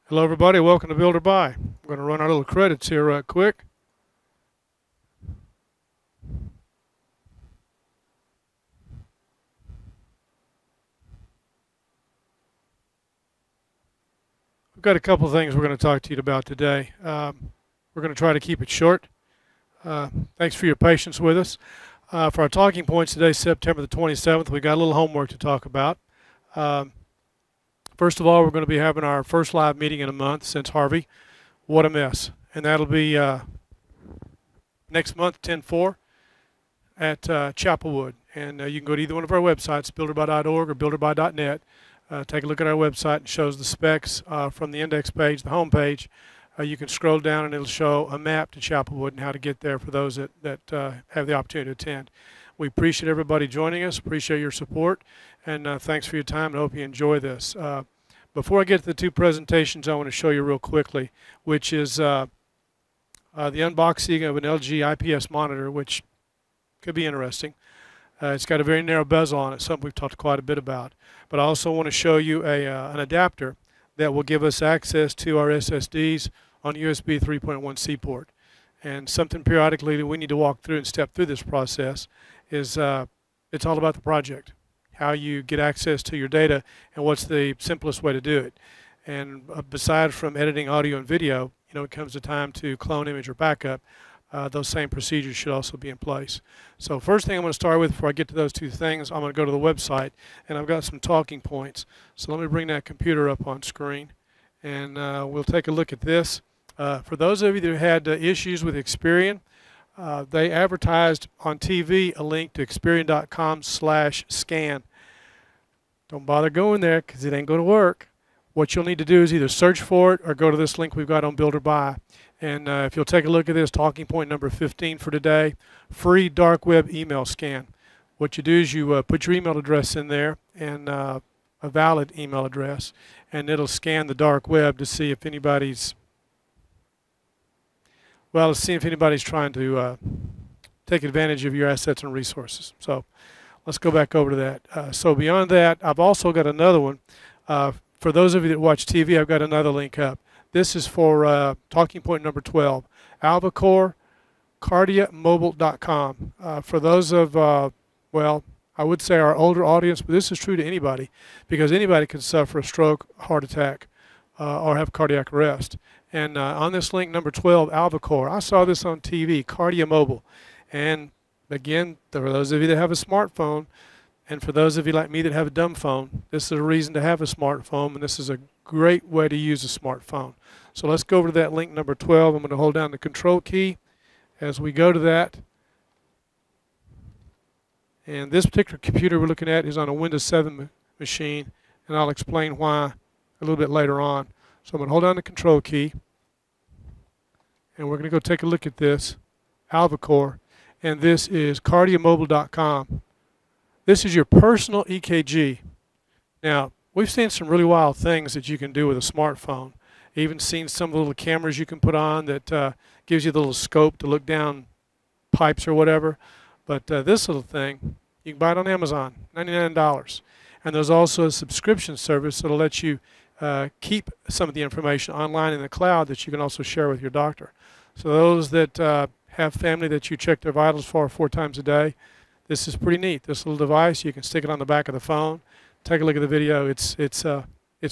Hello everybody, welcome to Build or Buy. I'm going to run our little credits here right quick. We've got a couple of things we're going to talk to you about today. We're going to try to keep it short. Thanks for your patience with us. For our talking points today, September the 27th, we got a little homework to talk about. First of all, we're going to be having our first live meeting in a month since Harvey. What a mess. And that'll be next month, 10/4, at Chapelwood. And you can go to either one of our websites, builderby.org or builderby.net. Take a look at our website. It shows the specs from the index page, the home page. You can scroll down and it'll show a map to Chapelwood and how to get there for those that have the opportunity to attend. We appreciate everybody joining us, appreciate your support, and thanks for your time, and I hope you enjoy this. Before I get to the two presentations, I want to show you real quickly, which is the unboxing of an LG IPS monitor, which could be interesting. It's got a very narrow bezel on it, something we've talked quite a bit about. But I also want to show you an adapter that will give us access to our SSDs on USB 3.1C port. And something periodically that we need to walk through and step through this process is it's all about the project, how you get access to your data and what's the simplest way to do it. And beside from editing audio and video, when it comes to time to clone, image, or backup, those same procedures should also be in place. So first thing I'm going to start with before I get to those two things, I'm going to go to the website, and I've got some talking points. So let me bring that computer up on screen, and we'll take a look at this. For those of you that had issues with Experian, they advertised on TV a link to Experian.com/scan. Don't bother going there because it ain't going to work. What you'll need to do is either search for it or go to this link we've got on Build or Buy. And if you'll take a look at this, talking point number 15 for today, free dark web email scan. What you do is you put your email address in there and a valid email address, and it'll scan the dark web to see if anybody's trying to take advantage of your assets and resources. So let's go back over to that. So beyond that, I've also got another one. For those of you that watch TV, I've got another link up. This is for talking point number 12, Alvacore, cardiamobile.com. For those of, well, I would say our older audience, but this is true to anybody, because anybody can suffer a stroke, heart attack, or have cardiac arrest. And on this link, number 12, Alvacore, I saw this on TV, Cardiamobile. And again, for those of you that have a smartphone, and for those of you like me that have a dumb phone, this is a reason to have a smartphone, and this is a great way to use a smartphone. So let's go over to that link number 12. I'm going to hold down the control key as we go to that. And this particular computer we're looking at is on a Windows 7 machine, and I'll explain why a little bit later on. So I'm going to hold down the control key, and we're going to go take a look at this, Alvacore, and this is cardiamobile.com. This is your personal EKG. Now, we've seen some really wild things that you can do with a smartphone. Even seen some of the little cameras you can put on that gives you the little scope to look down pipes or whatever. But this little thing, you can buy it on Amazon, $99. And there's also a subscription service that will let you keep some of the information online in the cloud that you can also share with your doctor. So those that have family that you check their vitals for 4 times a day, this is pretty neat. This little device, you can stick it on the back of the phone. Take a look at the video. It's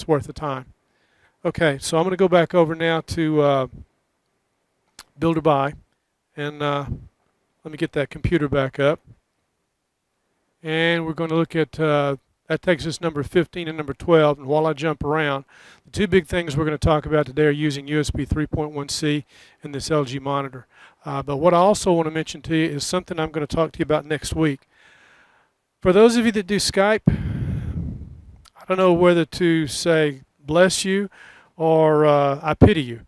worth the time. Okay, so I'm going to go back over now to Build or Buy, and let me get that computer back up. And we're going to look at that takes us number 15 and number 12. And while I jump around, the two big things we're going to talk about today are using USB 3.1C in this LG monitor. But what I also want to mention to you is something I'm going to talk to you about next week. For those of you that do Skype, I don't know whether to say bless you or I pity you.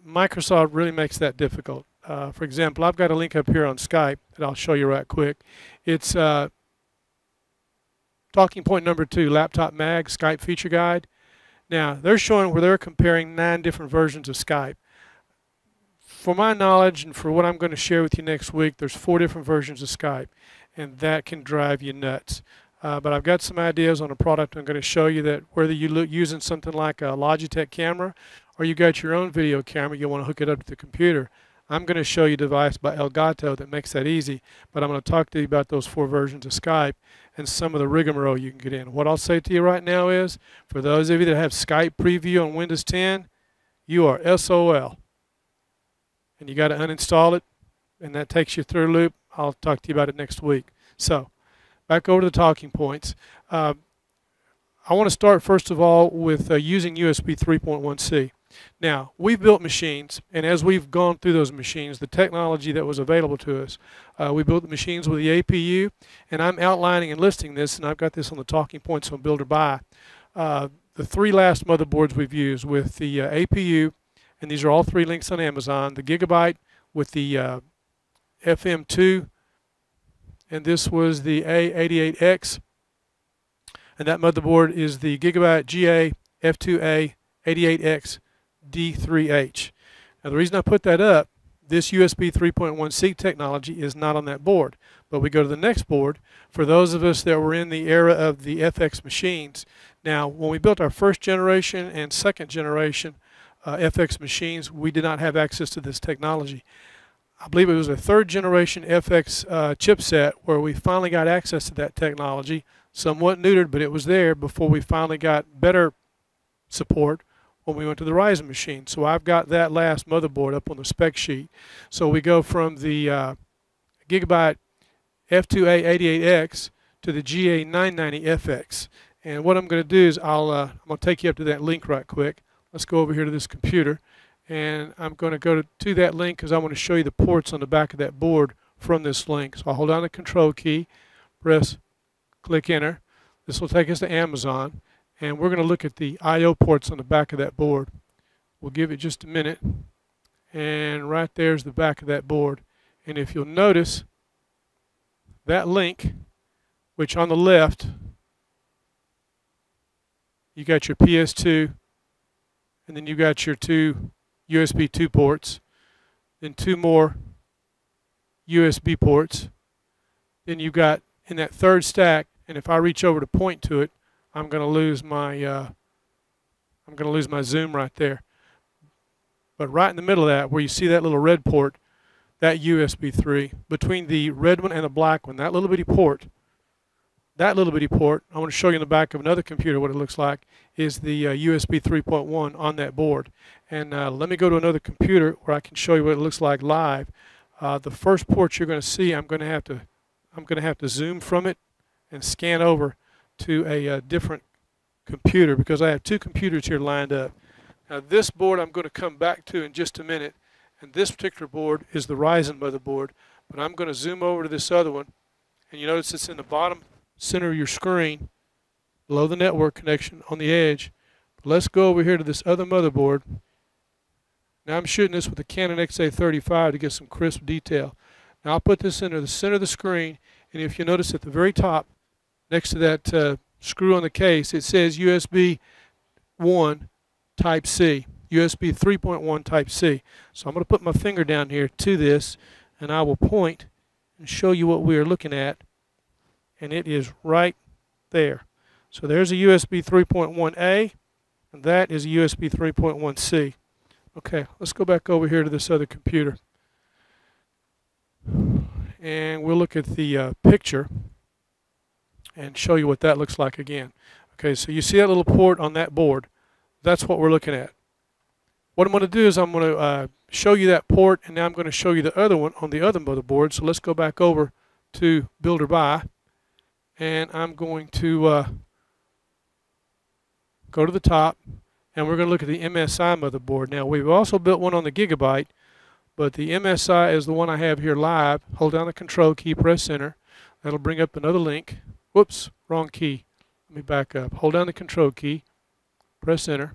Microsoft really makes that difficult. For example, I've got a link up here on Skype that I'll show you right quick. It's talking point number 2, Laptop Mag, Skype Feature Guide. Now, they're showing where they're comparing 9 different versions of Skype. For my knowledge and for what I'm going to share with you next week, there's 4 different versions of Skype, and that can drive you nuts. But I've got some ideas on a product I'm going to show you that whether you're using something like a Logitech camera or you got your own video camera, you want to hook it up to the computer. I'm going to show you a device by Elgato that makes that easy, but I'm going to talk to you about those 4 versions of Skype and some of the rigmarole you can get in. What I'll say to you right now is, for those of you that have Skype Preview on Windows 10, you are SOL. And you got to uninstall it, and that takes you through a loop. I'll talk to you about it next week. So, back over to the talking points. I want to start first of all with using USB 3.1c. Now, we've built machines, and as we've gone through those machines, the technology that was available to us, we built the machines with the APU, and I'm outlining and listing this, and I've got this on the talking points on Build or Buy. The 3 last motherboards we've used with the APU, and these are all 3 links on Amazon, the Gigabyte with the FM2, and this was the A88X, and that motherboard is the Gigabyte GA F2A 88X D3H. Now the reason I put that up, this USB 3.1c technology is not on that board. But we go to the next board. For those of us that were in the era of the FX machines, now when we built our 1st generation and 2nd generation FX machines, we did not have access to this technology. I believe it was a 3rd generation FX chipset where we finally got access to that technology, somewhat neutered, but it was there before we finally got better support when we went to the Ryzen machine. So I've got that last motherboard up on the spec sheet. So we go from the Gigabyte F2A 88X to the GA990FX. And what I'm going to do is I'm going to take you up to that link right quick. Let's go over here to this computer. And I'm going to go to that link because I want to show you the ports on the back of that board from this link. So I'll hold down the control key, click enter. This will take us to Amazon. And we're going to look at the I/O ports on the back of that board. We'll give it just a minute. And right there's the back of that board. And if you'll notice, that link, which on the left, you got your PS2, and then you got your 2 USB 2 ports, then 2 more USB ports. Then you got in that 3rd stack, and if I reach over to point to it, I'm going to lose my zoom right there. But right in the middle of that, where you see that little red port, that USB 3, between the red one and the black one, that little bitty port, I want to show you in the back of another computer what it looks like, is the USB 3.1 on that board. And let me go to another computer where I can show you what it looks like live. The first port you're going to see, I'm going to have to zoom from it and scan over to a different computer because I have 2 computers here lined up. Now this board I'm going to come back to in just a minute, and this particular board is the Ryzen motherboard, but I'm going to zoom over to this other one, and you notice it's in the bottom center of your screen below the network connection on the edge. But let's go over here to this other motherboard. Now I'm shooting this with a Canon XA35 to get some crisp detail. Now I'll put this into the center of the screen, and if you notice at the very top next to that screw on the case, it says USB 1 Type C, USB 3.1 Type C. So I'm going to put my finger down here to this, and I will point and show you what we are looking at, and it is right there. So there's a USB 3.1A, and that is a USB 3.1C. Okay, let's go back over here to this other computer, and we'll look at the picture and show you what that looks like again. Okay, so you see that little port on that board. That's what we're looking at. What I'm going to do is I'm going to show you that port, and now I'm going to show you the other one on the other motherboard. So let's go back over to Build or Buy, and I'm going to go to the top, and we're going to look at the MSI motherboard. Now we've also built one on the Gigabyte, but the MSI is the one I have here live. Hold down the control key, press enter. That'll bring up another link. Whoops, wrong key. Let me back up. Hold down the control key, press enter.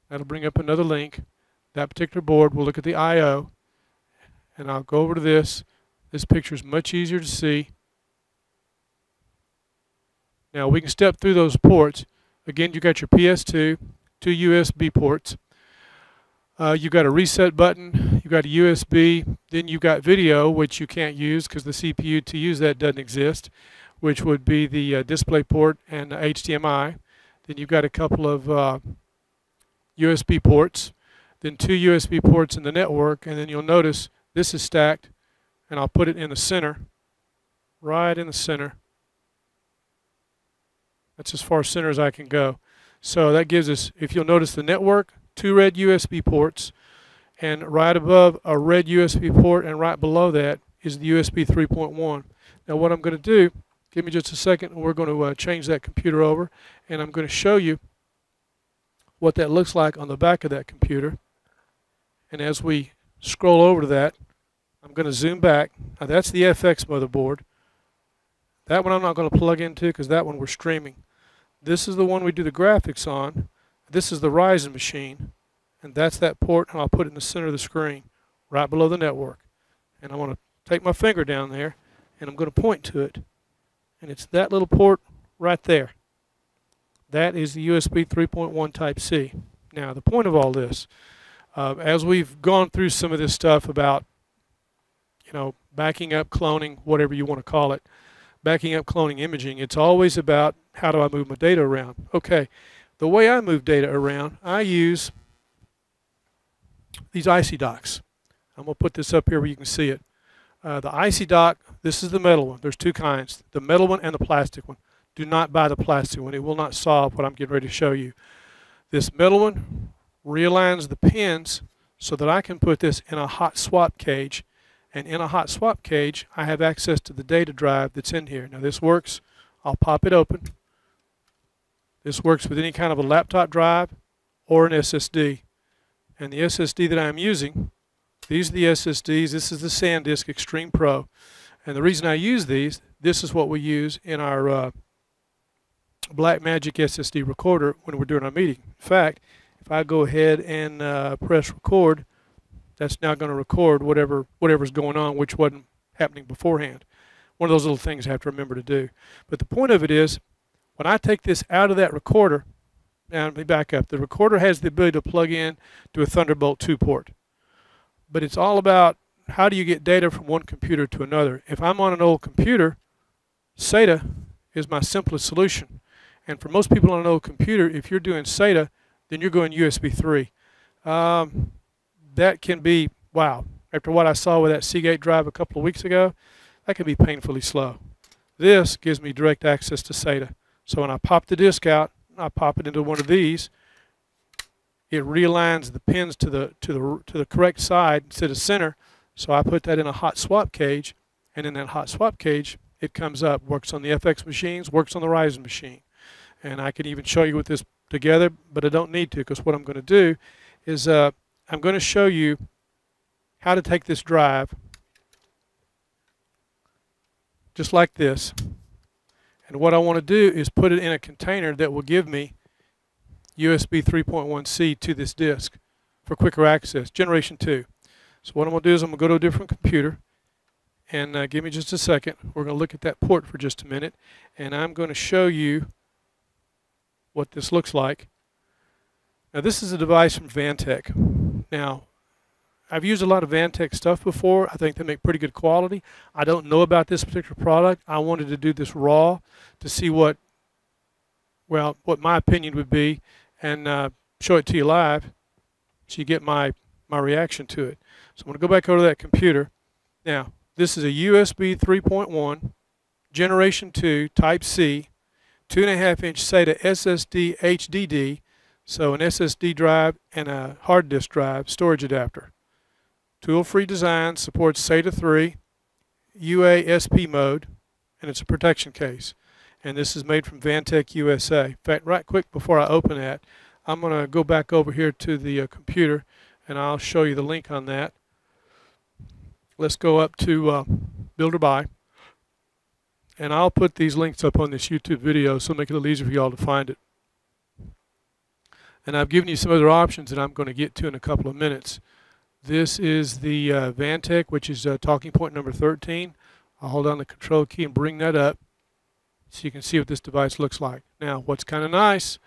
That'll bring up another link. That particular board, we'll look at the I/O, and I'll go over to this. This picture is much easier to see. Now we can step through those ports. Again, you got your PS2, 2 USB ports. You got a reset button. You got a USB. Then you got video, which you can't use because the CPU to use that doesn't exist. which would be the display port and HDMI. Then you've got a couple of USB ports, then 2 USB ports in the network, and then you'll notice this is stacked, and I'll put it in the center, right in the center. That's as far center as I can go. So that gives us, if you'll notice the network, 2 red USB ports, and right above a red USB port and right below that is the USB 3.1. Now what I'm going to do, give me just a second, and we're going to change that computer over, and I'm going to show you what that looks like on the back of that computer. And as we scroll over to that, I'm going to zoom back. Now that's the FX motherboard. That one I'm not going to plug into because that one we're streaming. This is the one we do the graphics on. This is the Ryzen machine, and that's that port, and I'll put it in the center of the screen, right below the network. And I want to take my finger down there, and I'm going to point to it, and it's that little port right there. That is the USB 3.1 Type-C. Now, the point of all this, as we've gone through some of this stuff about, backing up, cloning, whatever you want to call it, backing up, cloning, imaging, it's always about how do I move my data around. Okay, the way I move data around, I use these IC docks. I'm going to put this up here where you can see it. The IC dock, this is the metal one. There's 2 kinds, the metal one and the plastic one. Do not buy the plastic one. It will not solve what I'm getting ready to show you. This metal one realigns the pins so that I can put this in a hot swap cage. And in a hot swap cage, I have access to the data drive that's in here. Now this works. I'll pop it open. This works with any kind of a laptop drive or an SSD. And the SSD that I'm using, these are the SSDs. This is the SanDisk Extreme Pro. And the reason I use these, this is what we use in our Blackmagic SSD recorder when we're doing our meeting. In fact, if I go ahead and press record, that's now going to record whatever's going on, which wasn't happening beforehand. One of those little things I have to remember to do. But the point of it is, when I take this out of that recorder, now let me back up. The recorder has the ability to plug in to a Thunderbolt 2 port. But it's all about how do you get data from one computer to another. If I'm on an old computer, SATA is my simplest solution. And for most people on an old computer, if you're doing SATA, then you're going USB 3. That can be, wow, after what I saw with that Seagate drive a couple of weeks ago, that can be painfully slow. This gives me direct access to SATA. So when I pop the disk out, I pop it into one of these, it realigns the pins to the correct side instead of center. So I put that in a hot swap cage, and in that hot swap cage, it comes up, works on the FX machines, works on the Ryzen machine. And I can even show you with this together, but I don't need to, because what I'm going to do is I'm going to show you how to take this drive just like this, and what I want to do is put it in a container that will give me USB 3.1C to this disk for quicker access, generation 2. So what I'm going to do is I'm going to go to a different computer, and give me just a second. We're going to look at that port for just a minute, and I'm going to show you what this looks like. Now this is a device from Vantec. Now, I've used a lot of Vantec stuff before. I think they make pretty good quality. I don't know about this particular product. I wanted to do this raw to see what my opinion would be, and show it to you live so you get my reaction to it. So I'm going to go back over to that computer. Now, this is a USB 3.1, Generation 2, Type-C, 2.5-inch SATA SSD HDD, so an SSD drive and a hard disk drive storage adapter. Tool-free design, supports SATA 3, UASP mode, and it's a protection case. And this is made from Vantec USA. In fact, right quick before I open that, I'm going to go back over here to the computer, and I'll show you the link on that. Let's go up to Build or Buy. And I'll put these links up on this YouTube video so it'll make it a little easier for you all to find it. And I've given you some other options that I'm going to get to in a couple of minutes. This is the Vantec, which is talking point number 13. I'll hold down the control key and bring that up so you can see what this device looks like. Now, what's kind of nice,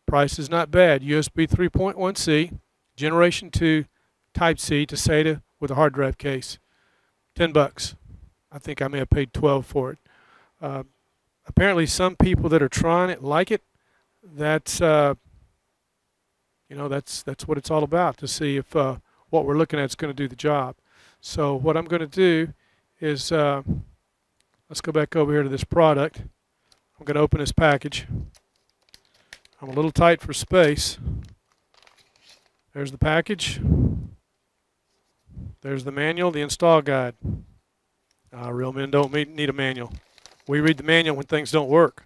price is not bad. USB 3.1C, Generation 2, Type-C to SATA with a hard drive case. $10. I think I may have paid $12 for it. apparently some people that are trying it like it. That's you know, that's what it's all about, to see if what we're looking at is going to do the job. So what I'm going to do is let's go back over here to this product. I'm going to open this package. I'm a little tight for space. There's the package. There's the manual, the install guide. Real men don't need a manual. We read the manual when things don't work.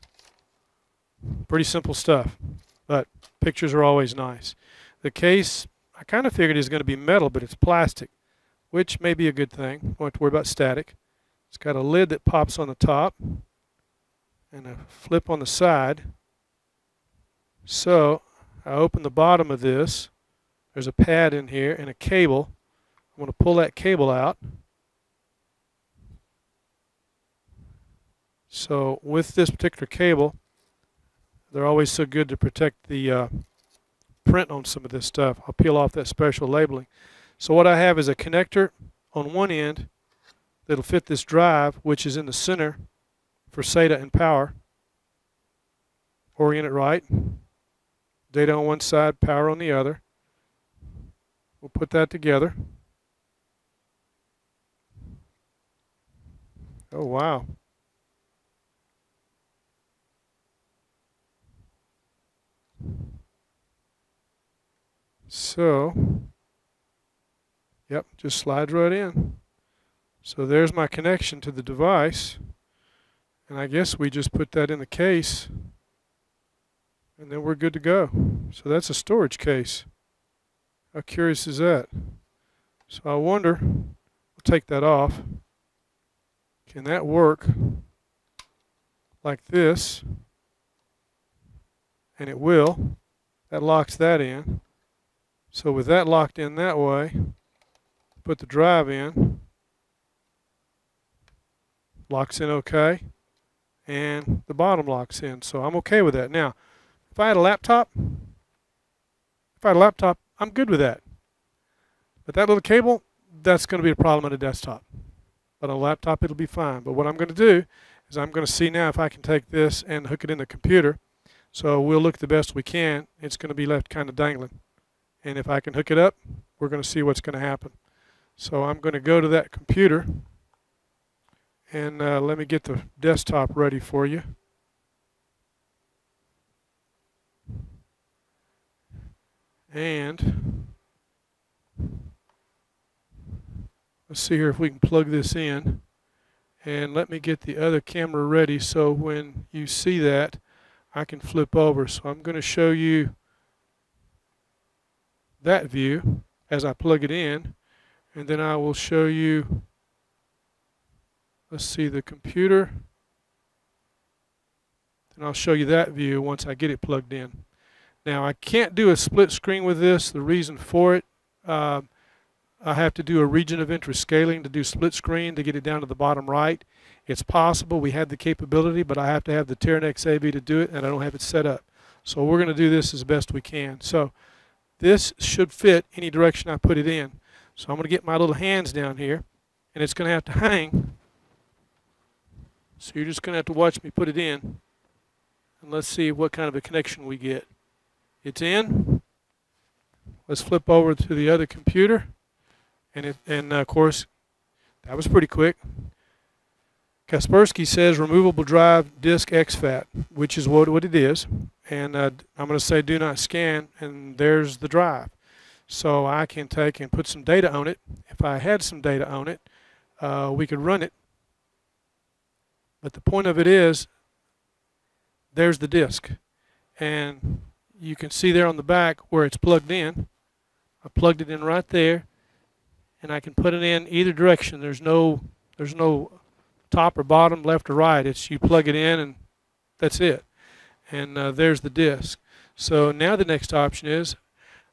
Pretty simple stuff, but pictures are always nice. The case, I kind of figured is going to be metal, but it's plastic, which may be a good thing. Don't have to worry about static. It's got a lid that pops on the top and a flip on the side. So I open the bottom of this. There's a pad in here and a cable. I'm going to pull that cable out. So with this particular cable, they're always so good to protect the print on some of this stuff. I'll peel off that special labeling. So what I have is a connector on one end that'll fit this drive, which is in the center for SATA and power. Orient it right. Data on one side, power on the other. We'll put that together. Oh, wow. So, yep, just slides right in. So there's my connection to the device. And I guess we just put that in the case. And then we're good to go. So that's a storage case. How curious is that? So I wonder, we'll take that off. Can that work like this? And it will. That locks that in. So with that locked in that way, put the drive in. Locks in okay. And the bottom locks in. So I'm okay with that. Now, if I had a laptop, I'm good with that. But that little cable, that's going to be a problem on a desktop. But on a laptop, it'll be fine. But what I'm going to do is I'm going to see now if I can take this and hook it in the computer. So we'll look the best we can. It's going to be left kind of dangling. And if I can hook it up, we're going to see what's going to happen. So I'm going to go to that computer. And let me get the desktop ready for you. And let's see here if we can plug this in. And let me get the other camera ready so when you see that, I can flip over. So I'm going to show you that view as I plug it in. And then I will show you, let's see, the computer. And I'll show you that view once I get it plugged in. Now I can't do a split screen with this. The reason for it, I have to do a region of interest scaling to do split screen to get it down to the bottom right. It's possible, we have the capability, but I have to have the Teranex AV to do it, and I don't have it set up. So we're going to do this as best we can. So this should fit any direction I put it in. So I'm going to get my little hands down here, and it's going to have to hang. So you're just going to have to watch me put it in, and let's see what kind of a connection we get. It's in. Let's flip over to the other computer. And of course, that was pretty quick. Kaspersky says removable drive disk exFAT, which is what it is. And I'm going to say do not scan, and there's the drive. So I can take and put some data on it. If I had some data on it, we could run it. But the point of it is, there's the disk. And you can see there on the back where it's plugged in. I plugged it in right there. And I can put it in either direction. There's no top or bottom, left or right. It's you plug it in and that's it. And there's the disk. So now the next option is,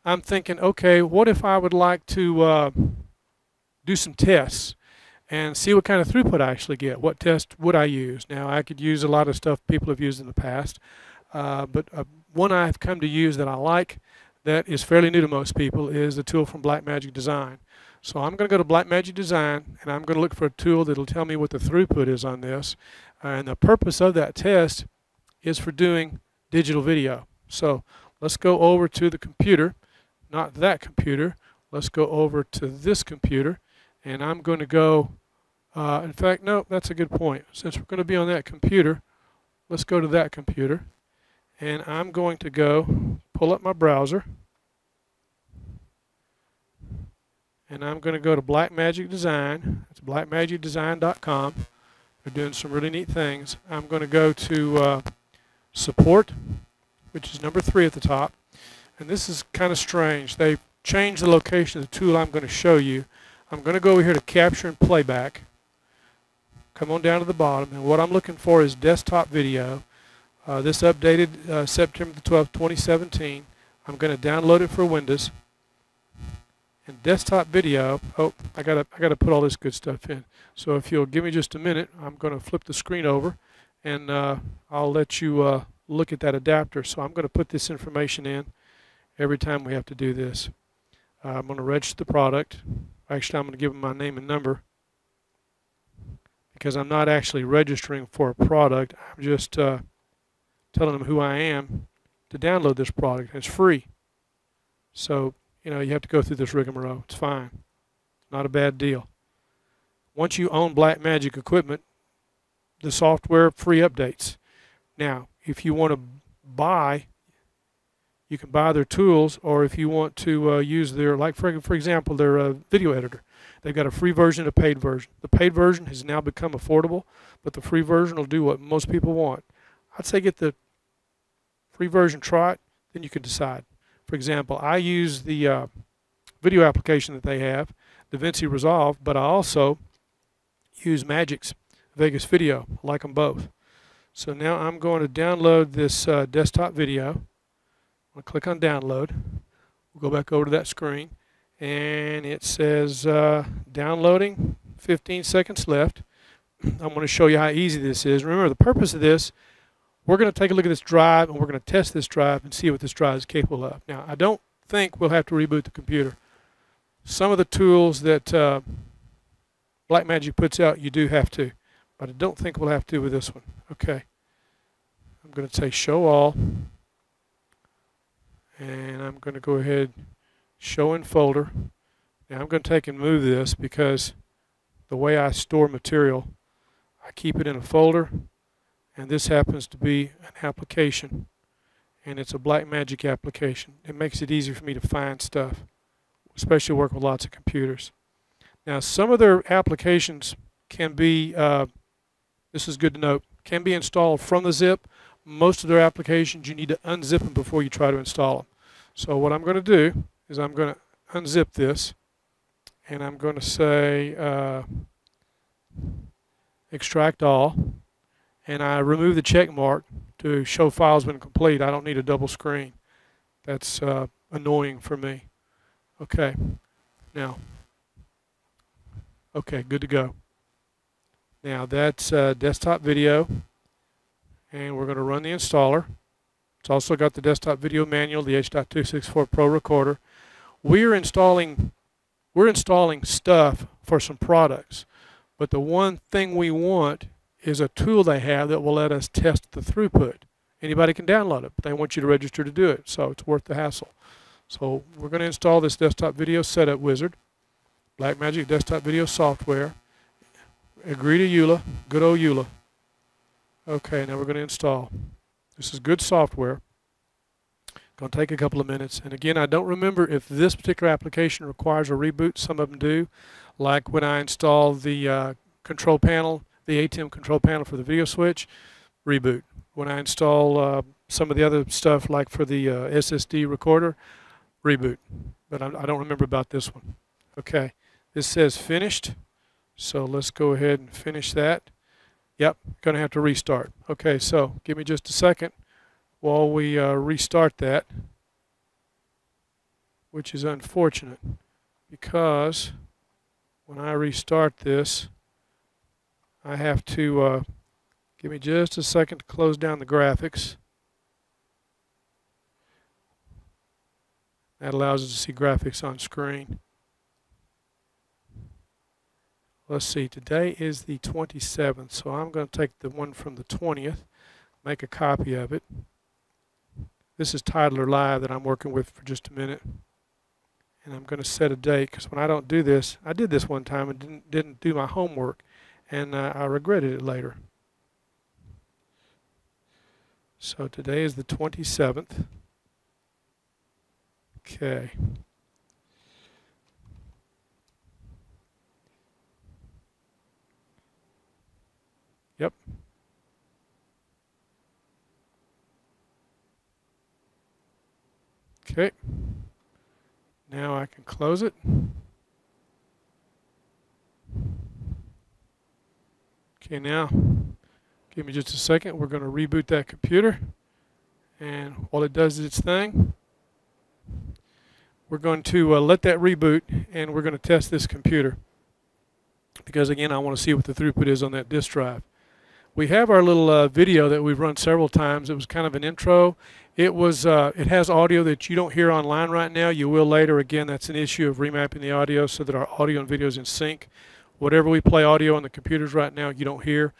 I'm thinking, okay, what if I would like to do some tests and see what kind of throughput I actually get? What test would I use? Now I could use a lot of stuff people have used in the past, but one I've come to use that I like, that is fairly new to most people, is the tool from Blackmagic Design. So I'm going to go to Blackmagic Design, and I'm going to look for a tool that will tell me what the throughput is on this. And the purpose of that test is for doing digital video. So let's go over to the computer, not that computer. Let's go over to this computer, and I'm going to go, in fact, no, that's a good point. Since we're going to be on that computer, let's go to that computer, and I'm going to go pull up my browser, and I'm going to go to Blackmagic Design. It's blackmagicdesign.com. They're doing some really neat things. I'm going to go to Support, which is number 3 at the top. And this is kind of strange. They've changed the location of the tool I'm going to show you. I'm going to go over here to Capture and Playback. Come on down to the bottom, and what I'm looking for is desktop video. This updated September the 12th, 2017. I'm going to download it for Windows. And desktop video, oh, I gotta put all this good stuff in. So if you'll give me just a minute, I'm going to flip the screen over, and I'll let you look at that adapter. So I'm going to put this information in every time we have to do this. I'm going to register the product. Actually, I'm going to give them my name and number, because I'm not actually registering for a product. I'm just telling them who I am to download this product. It's free. So, you know, you have to go through this rigmarole. It's fine. Not a bad deal. Once you own Blackmagic equipment, the software free updates. Now, if you want to buy, you can buy their tools, or if you want to use their, like for example, their video editor. They've got a free version and a paid version. The paid version has now become affordable, but the free version will do what most people want. I'd say get the free version, try it, then you can decide. For example, I use the video application that they have, DaVinci Resolve, but I also use Magic's Vegas Video. I like them both. So now I'm going to download this desktop video. I'll click on download. We'll go back over to that screen, and it says downloading, 15 seconds left. I'm going to show you how easy this is. Remember, the purpose of this, we're going to take a look at this drive, and we're going to test this drive and see what this drive is capable of. Now, I don't think we'll have to reboot the computer. Some of the tools that Blackmagic puts out, you do have to, but I don't think we'll have to with this one. Okay. I'm going to say Show All, and I'm going to go ahead, Show in Folder. Now, I'm going to take and move this because the way I store material, I keep it in a folder. And this happens to be an application, and it's a Blackmagic application. It makes it easy for me to find stuff, especially work with lots of computers. Now, some of their applications can be, this is good to note, can be installed from the zip. Most of their applications, you need to unzip them before you try to install them. So what I'm going to do is I'm going to unzip this, and I'm going to say Extract All. And I remove the check mark to show files when complete. I don't need a double screen. That's annoying for me. Okay. Now, okay, good to go. Now that's desktop video, and we're going to run the installer. It's also got the desktop video manual, the H.264 Pro recorder. We're installing stuff for some products, but the one thing we want is a tool they have that will let us test the throughput. Anybody can download it, but they want you to register to do it, so it's worth the hassle. So we're going to install this desktop video setup wizard, Blackmagic desktop video software. Agree to EULA, good old EULA. Okay, now we're going to install. This is good software. Going to take a couple of minutes. And again, I don't remember if this particular application requires a reboot. Some of them do, like when I install the control panel, the ATEM control panel for the video switch, reboot. When I install some of the other stuff, like for the SSD recorder, reboot. But I don't remember about this one. Okay, this says finished, so let's go ahead and finish that. Yep, going to have to restart. Okay, so give me just a second while we restart that, which is unfortunate because when I restart this, I have to give me just a second to close down the graphics. That allows us to see graphics on screen. let's see, today is the 27th, so I'm going to take the one from the 20th, make a copy of it. This is Tidler Live that I'm working with for just a minute. And I'm going to set a date, because when I don't do this, I did this one time and didn't do my homework, and I regretted it later. So today is the 27th. Okay. Yep. Okay. Now I can close it. Okay, now give me just a second. We're going to reboot that computer. And while it does its thing, we're going to let that reboot, and we're going to test this computer. Because again, I want to see what the throughput is on that disk drive. We have our little video that we've run several times. It was kind of an intro. It has audio that you don't hear online right now. You will later. Again, that's an issue of remapping the audio so that our audio and video is in sync. Whatever we play audio on the computers right now, you don't hear.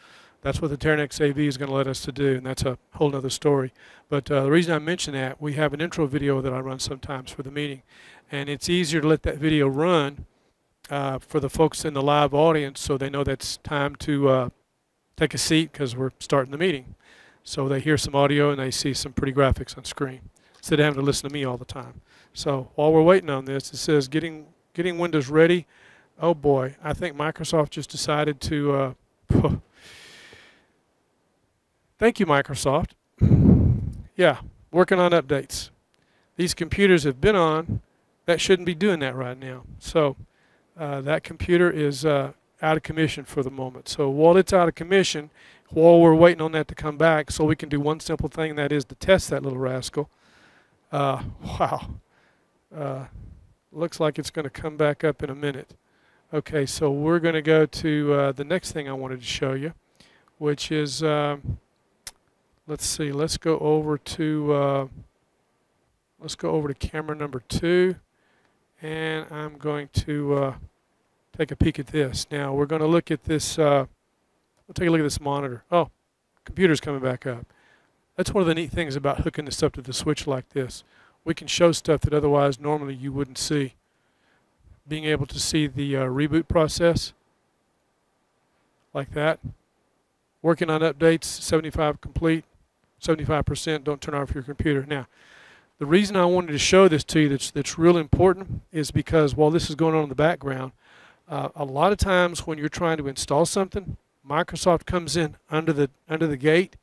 That's what the Terranex AV is going to let us to do, and that's a whole other story. But the reason I mention that, we have an intro video that I run sometimes for the meeting, and it's easier to let that video run for the folks in the live audience so they know that's time to take a seat because we're starting the meeting. So they hear some audio and they see some pretty graphics on screen instead of having to listen to me all the time. So while we're waiting on this, it says getting Windows ready. Oh boy, I think Microsoft just decided to thank you, Microsoft. Yeah, working on updates. These computers have been on. That shouldn't be doing that right now. So that computer is out of commission for the moment. So while it's out of commission, while we're waiting on that to come back, so we can do one simple thing, and that is to test that little rascal. Wow. Looks like it's going to come back up in a minute. Okay, so we're going to go to the next thing I wanted to show you, which is, let's see, let's go over to camera number 2, and I'm going to take a peek at this. Now we're going to look at this. We'll take a look at this monitor. Oh, computer's coming back up. That's one of the neat things about hooking this up to the switch like this. We can show stuff that otherwise normally you wouldn't see. Being able to see the reboot process like that. Working on updates, 75 complete, 75%. Don't turn off your computer. Now, the reason I wanted to show this to you that's real important is because while this is going on in the background, a lot of times when you're trying to install something, Microsoft comes in under the gate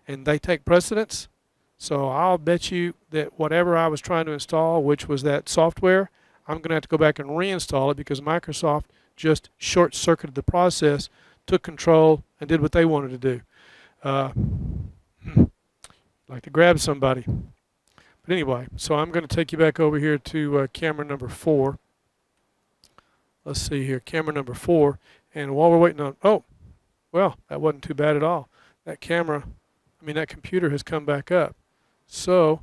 and they take precedence. So I'll bet you that whatever I was trying to install, which was that software, I'm going to have to go back and reinstall it because Microsoft just short-circuited the process, took control, and did what they wanted to do. Like to grab somebody. But anyway, so I'm going to take you back over here to camera number 4. Let's see here, camera number 4. And while we're waiting on, oh, well, that wasn't too bad at all. That computer has come back up. So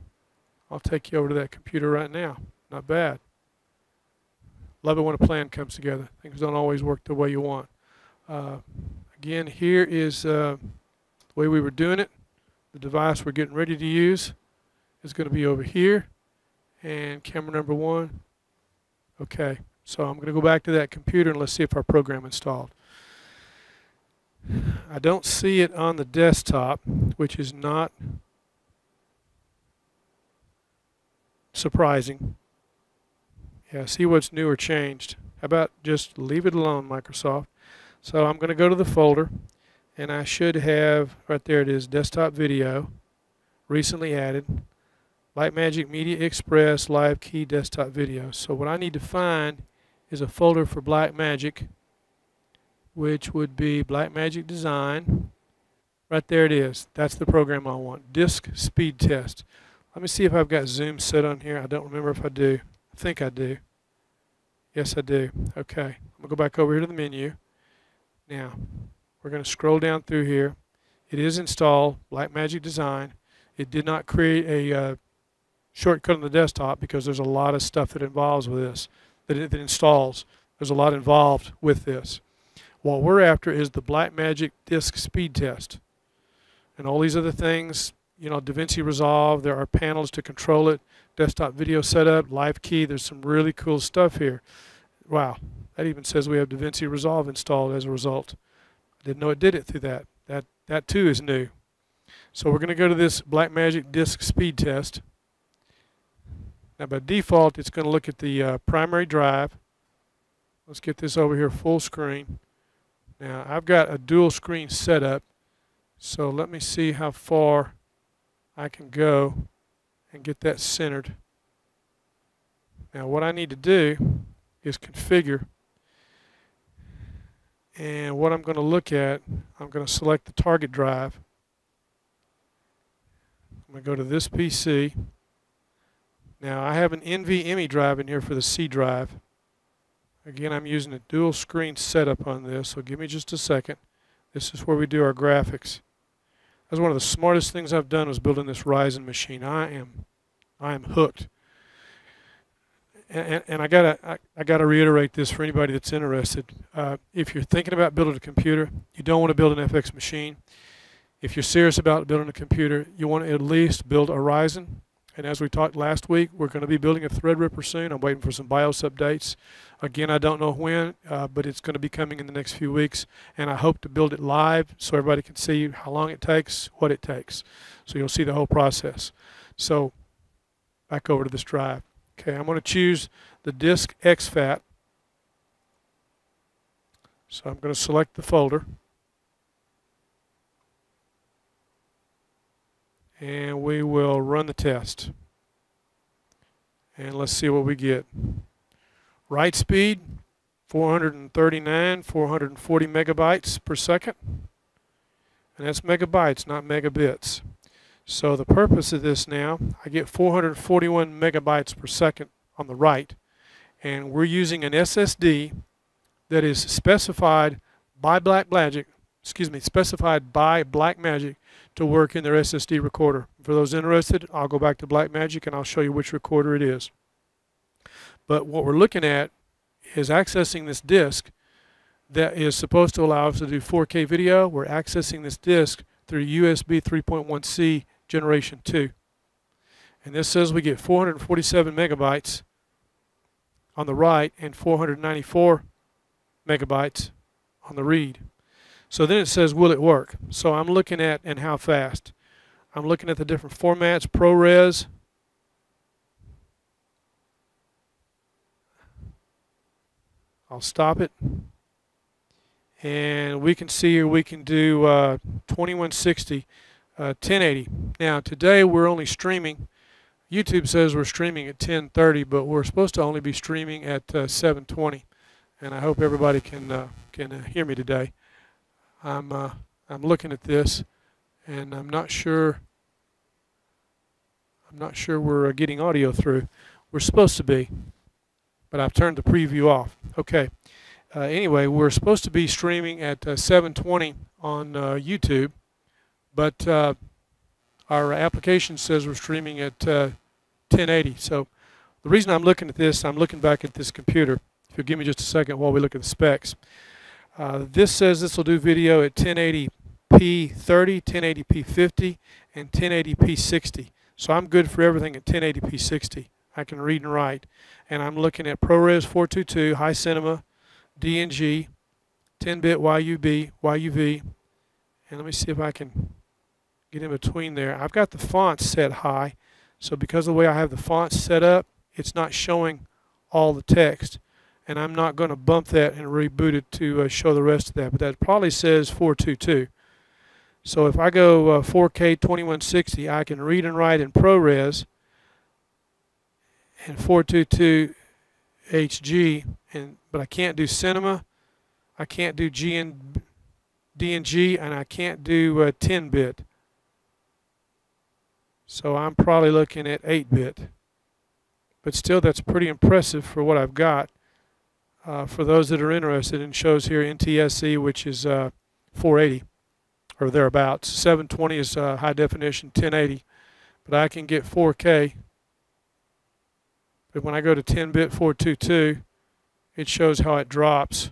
I'll take you over to that computer right now. Not bad. Love it when a plan comes together. Things don't always work the way you want. Again, here is the way we were doing it. The device we're getting ready to use is going to be over here. And camera number 1. Okay, so I'm going to go back to that computer and let's see if our program installed. I don't see it on the desktop, which is not surprising. Yeah, see what's new or changed. How about just leave it alone, Microsoft? So I'm going to go to the folder, and I should have, right there it is, desktop video, recently added, Lightmagic Media Express Live Key Desktop Video. So what I need to find is a folder for Blackmagic, which would be Blackmagic Design. Right there it is. That's the program I want. Disk Speed Test. Let me see if I've got Zoom set on here. I don't remember if I do. I think I do. Yes, I do. Okay. I'm going to go back over here to the menu. Now, we're going to scroll down through here. It is installed, Blackmagic Design. It did not create a shortcut on the desktop because there's a lot of stuff that involves with this, that installs. There's a lot involved with this. What we're after is the Blackmagic disk speed test. And all these other things, you know, DaVinci Resolve, there are panels to control it, desktop video setup, live key, there's some really cool stuff here. Wow, that even says we have DaVinci Resolve installed as a result. I didn't know it did it through that. That too is new. So we're going to go to this Blackmagic disk speed test. Now by default, it's going to look at the primary drive. Let's get this over here full screen. Now I've got a dual screen setup, so let me see how far I can go and get that centered. Now what I need to do is configure, and what I'm going to look at, I'm going to select the target drive. I'm going to go to this PC. Now I have an NVMe drive in here for the C drive. Again, I'm using a dual screen setup on this, so give me just a second. This is where we do our graphics. That's one of the smartest things I've done was building this Ryzen machine. I am hooked. And I gotta reiterate this for anybody that's interested. If you're thinking about building a computer, you don't want to build an FX machine. If you're serious about building a computer, you want to at least build a Ryzen. And as we talked last week, we're going to be building a Threadripper soon. I'm waiting for some BIOS updates. Again, I don't know when, but it's going to be coming in the next few weeks. And I hope to build it live so everybody can see how long it takes, what it takes. So you'll see the whole process. So back over to this drive. Okay, I'm going to choose the disk exFAT. So I'm going to select the folder. And we will run the test. And let's see what we get. Write speed, 439, 440 megabytes per second. And that's megabytes, not megabits. So the purpose of this now, I get 441 megabytes per second on the write. And we're using an SSD that is specified by Blackmagic to work in their SSD recorder. For those interested, I'll go back to Blackmagic and I'll show you which recorder it is. But what we're looking at is accessing this disk that is supposed to allow us to do 4K video. We're accessing this disk through USB 3.1C Generation 2. And this says we get 447 megabytes on the write and 494 megabytes on the read. So then it says, will it work? So I'm looking at, and how fast. I'm looking at the different formats, ProRes. I'll stop it. And we can see here we can do 2160, 1080. Now today we're only streaming. YouTube says we're streaming at 1030, but we're supposed to only be streaming at 720. And I hope everybody can hear me today. I'm looking at this, and I'm not sure we're getting audio through. We're supposed to be, but I've turned the preview off. Okay. Anyway, we're supposed to be streaming at 720 on YouTube, but our application says we're streaming at 1080. So the reason I'm looking at this, I'm looking back at this computer. If you'll give me just a second while we look at the specs. This says this will do video at 1080p 30, 1080p 50, and 1080p 60. So I'm good for everything at 1080p 60. I can read and write. And I'm looking at ProRes 422, High Cinema, DNG, 10-bit YUV. And let me see if I can get in between there. I've got the fonts set high. So because of the way I have the fonts set up, it's not showing all the text. And I'm not going to bump that and reboot it to show the rest of that. But that probably says 422. So if I go 4K 2160, I can read and write in ProRes and 422 HG, but I can't do Cinema, I can't do DNG, and I can't do 10-bit. So I'm probably looking at 8-bit. But still, that's pretty impressive for what I've got. For those that are interested, and shows here NTSC, which is 480 or thereabouts. 720 is high definition, 1080. But I can get 4K. But when I go to 10-bit 422, it shows how it drops.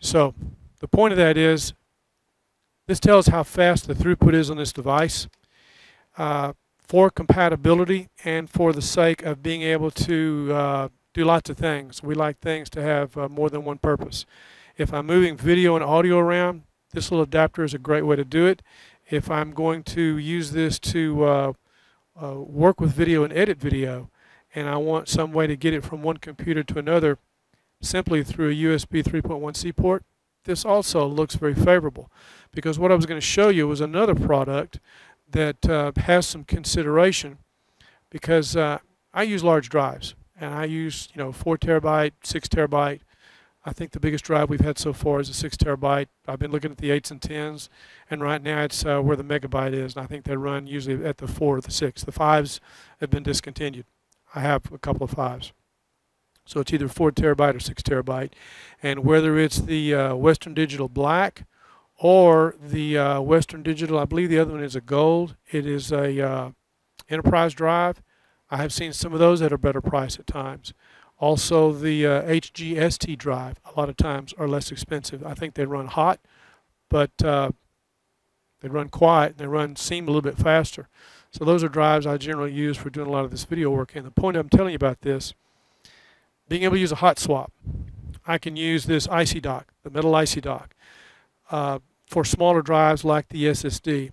So the point of that is this tells how fast the throughput is on this device. For compatibility and for the sake of being able to do lots of things. We like things to have more than one purpose. If I'm moving video and audio around, this little adapter is a great way to do it. If I'm going to use this to work with video and edit video, and I want some way to get it from one computer to another simply through a USB 3.1C port, this also looks very favorable. Because what I was going to show you was another product that has some consideration, because I use large drives, and I use 4 terabyte, 6 terabyte. I think the biggest drive we've had so far is a 6 terabyte. I've been looking at the 8s and 10s, and right now it's where the megabyte is, and I think they run usually at the 4 or the 6. The 5s have been discontinued. I have a couple of 5s. So it's either 4 terabyte or 6 terabyte, and whether it's the Western Digital Black or the Western Digital, I believe the other one is a gold. It is a enterprise drive. I have seen some of those at a better price at times. Also, the HGST drive, a lot of times, are less expensive. I think they run hot, but they run quiet, and they seem a little bit faster. So those are drives I generally use for doing a lot of this video work. And the point I'm telling you about this, being able to use a hot swap. I can use this IC dock, the metal IC dock, for smaller drives like the SSD.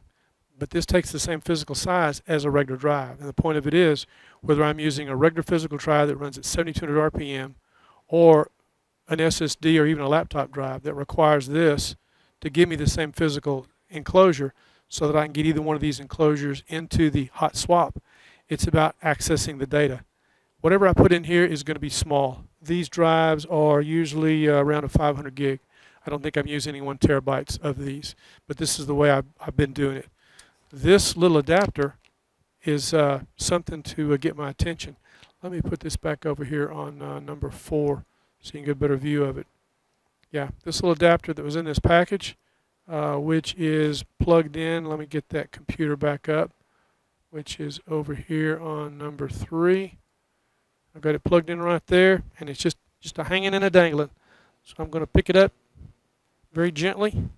But this takes the same physical size as a regular drive. And the point of it is, whether I'm using a regular physical drive that runs at 7200 RPM or an SSD or even a laptop drive that requires this to give me the same physical enclosure so that I can get either one of these enclosures into the hot swap, it's about accessing the data. Whatever I put in here is going to be small. These drives are usually around a 500 gig. I don't think I'm using any 1 terabytes of these, but this is the way I've been doing it. This little adapter is something to get my attention. Let me put this back over here on number 4 so you can get a better view of it. Yeah, this little adapter that was in this package, which is plugged in. Let me get that computer back up, which is over here on number 3. I've got it plugged in right there, and it's just a hanging and a dangling. So I'm going to pick it up very gently.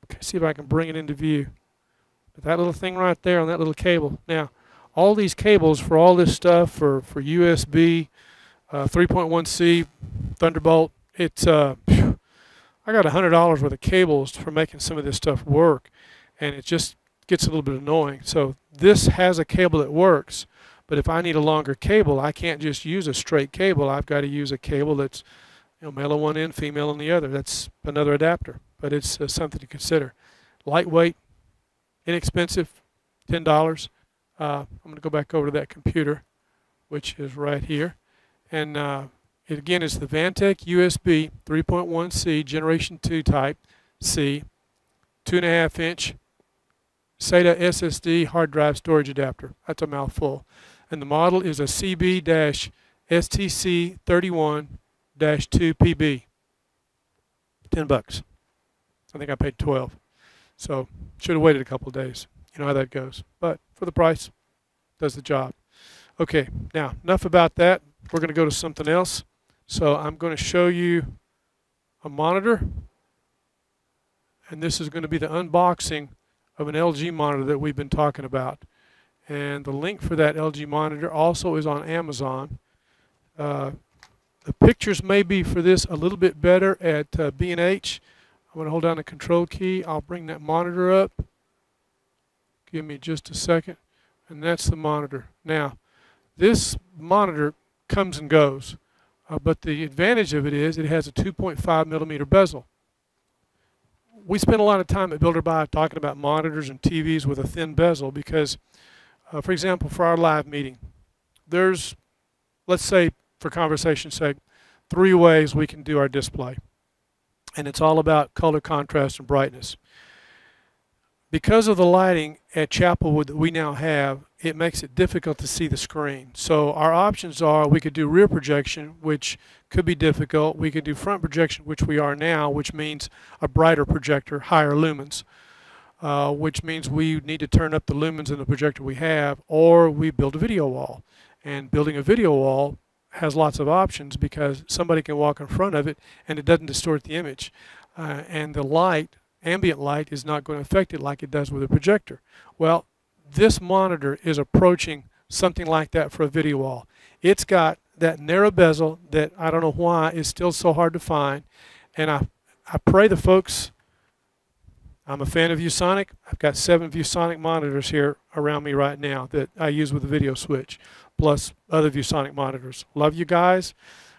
Okay, see if I can bring it into view. But that little thing right there on that little cable. Now, all these cables for all this stuff, for USB, 3.1C, Thunderbolt, it's I got $100 worth of cables for making some of this stuff work, and it just gets a little bit annoying. So this has a cable that works. But if I need a longer cable, I can't just use a straight cable. I've got to use a cable that's male on one end, female on the other. That's another adapter, but it's something to consider. Lightweight, inexpensive, $10. I'm going to go back over to that computer, which is right here. And it again is the Vantec USB 3.1C Generation 2 Type C, 2.5-inch SATA SSD hard drive storage adapter. That's a mouthful. And the model is a CB-STC31-2PB. $10. I think I paid 12. So should have waited a couple of days. You know how that goes. But for the price, does the job. Okay, now enough about that. We're going to go to something else. So I'm going to show you a monitor. And this is going to be the unboxing of an LG monitor that we've been talking about. And the link for that LG monitor also is on Amazon. The pictures may be for this a little bit better at B&H. I'm going to hold down the control key. I'll bring that monitor up. Give me just a second. And that's the monitor. Now, this monitor comes and goes. But the advantage of it is it has a 2.5 millimeter bezel. We spend a lot of time at BuilderBuy talking about monitors and TVs with a thin bezel because, for example, for our live meeting, there's, let's say, for conversation's sake, 3 ways we can do our display. And it's all about color, contrast, and brightness. Because of the lighting at Chapelwood that we now have, it makes it difficult to see the screen. So our options are we could do rear projection, which could be difficult. We could do front projection, which we are now, which means a brighter projector, higher lumens, which means we need to turn up the lumens in the projector we have, or we build a video wall. And building a video wall has lots of options because somebody can walk in front of it and it doesn't distort the image. And the light, ambient light, is not going to affect it like it does with a projector. Well, this monitor is approaching something like that for a video wall. It's got that narrow bezel that I don't know why is still so hard to find. And I pray the folks, I'm a fan of ViewSonic. I've got 7 ViewSonic monitors here around me right now that I use with the video switch, plus other ViewSonic monitors. Love you guys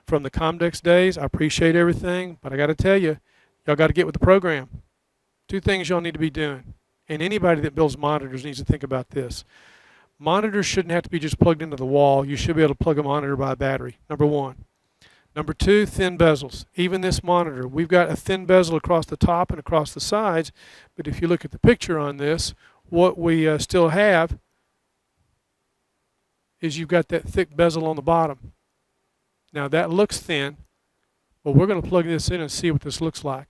from the Comdex days. I appreciate everything, but I got to tell you, y'all got to get with the program. 2 things y'all need to be doing. And anybody that builds monitors needs to think about this. Monitors shouldn't have to be just plugged into the wall. You should be able to plug a monitor by a battery, number 1. Number 2, thin bezels. Even this monitor, we've got a thin bezel across the top and across the sides, but if you look at the picture on this, what we still have is you've got that thick bezel on the bottom. Now that looks thin, but we're going to plug this in and see what this looks like.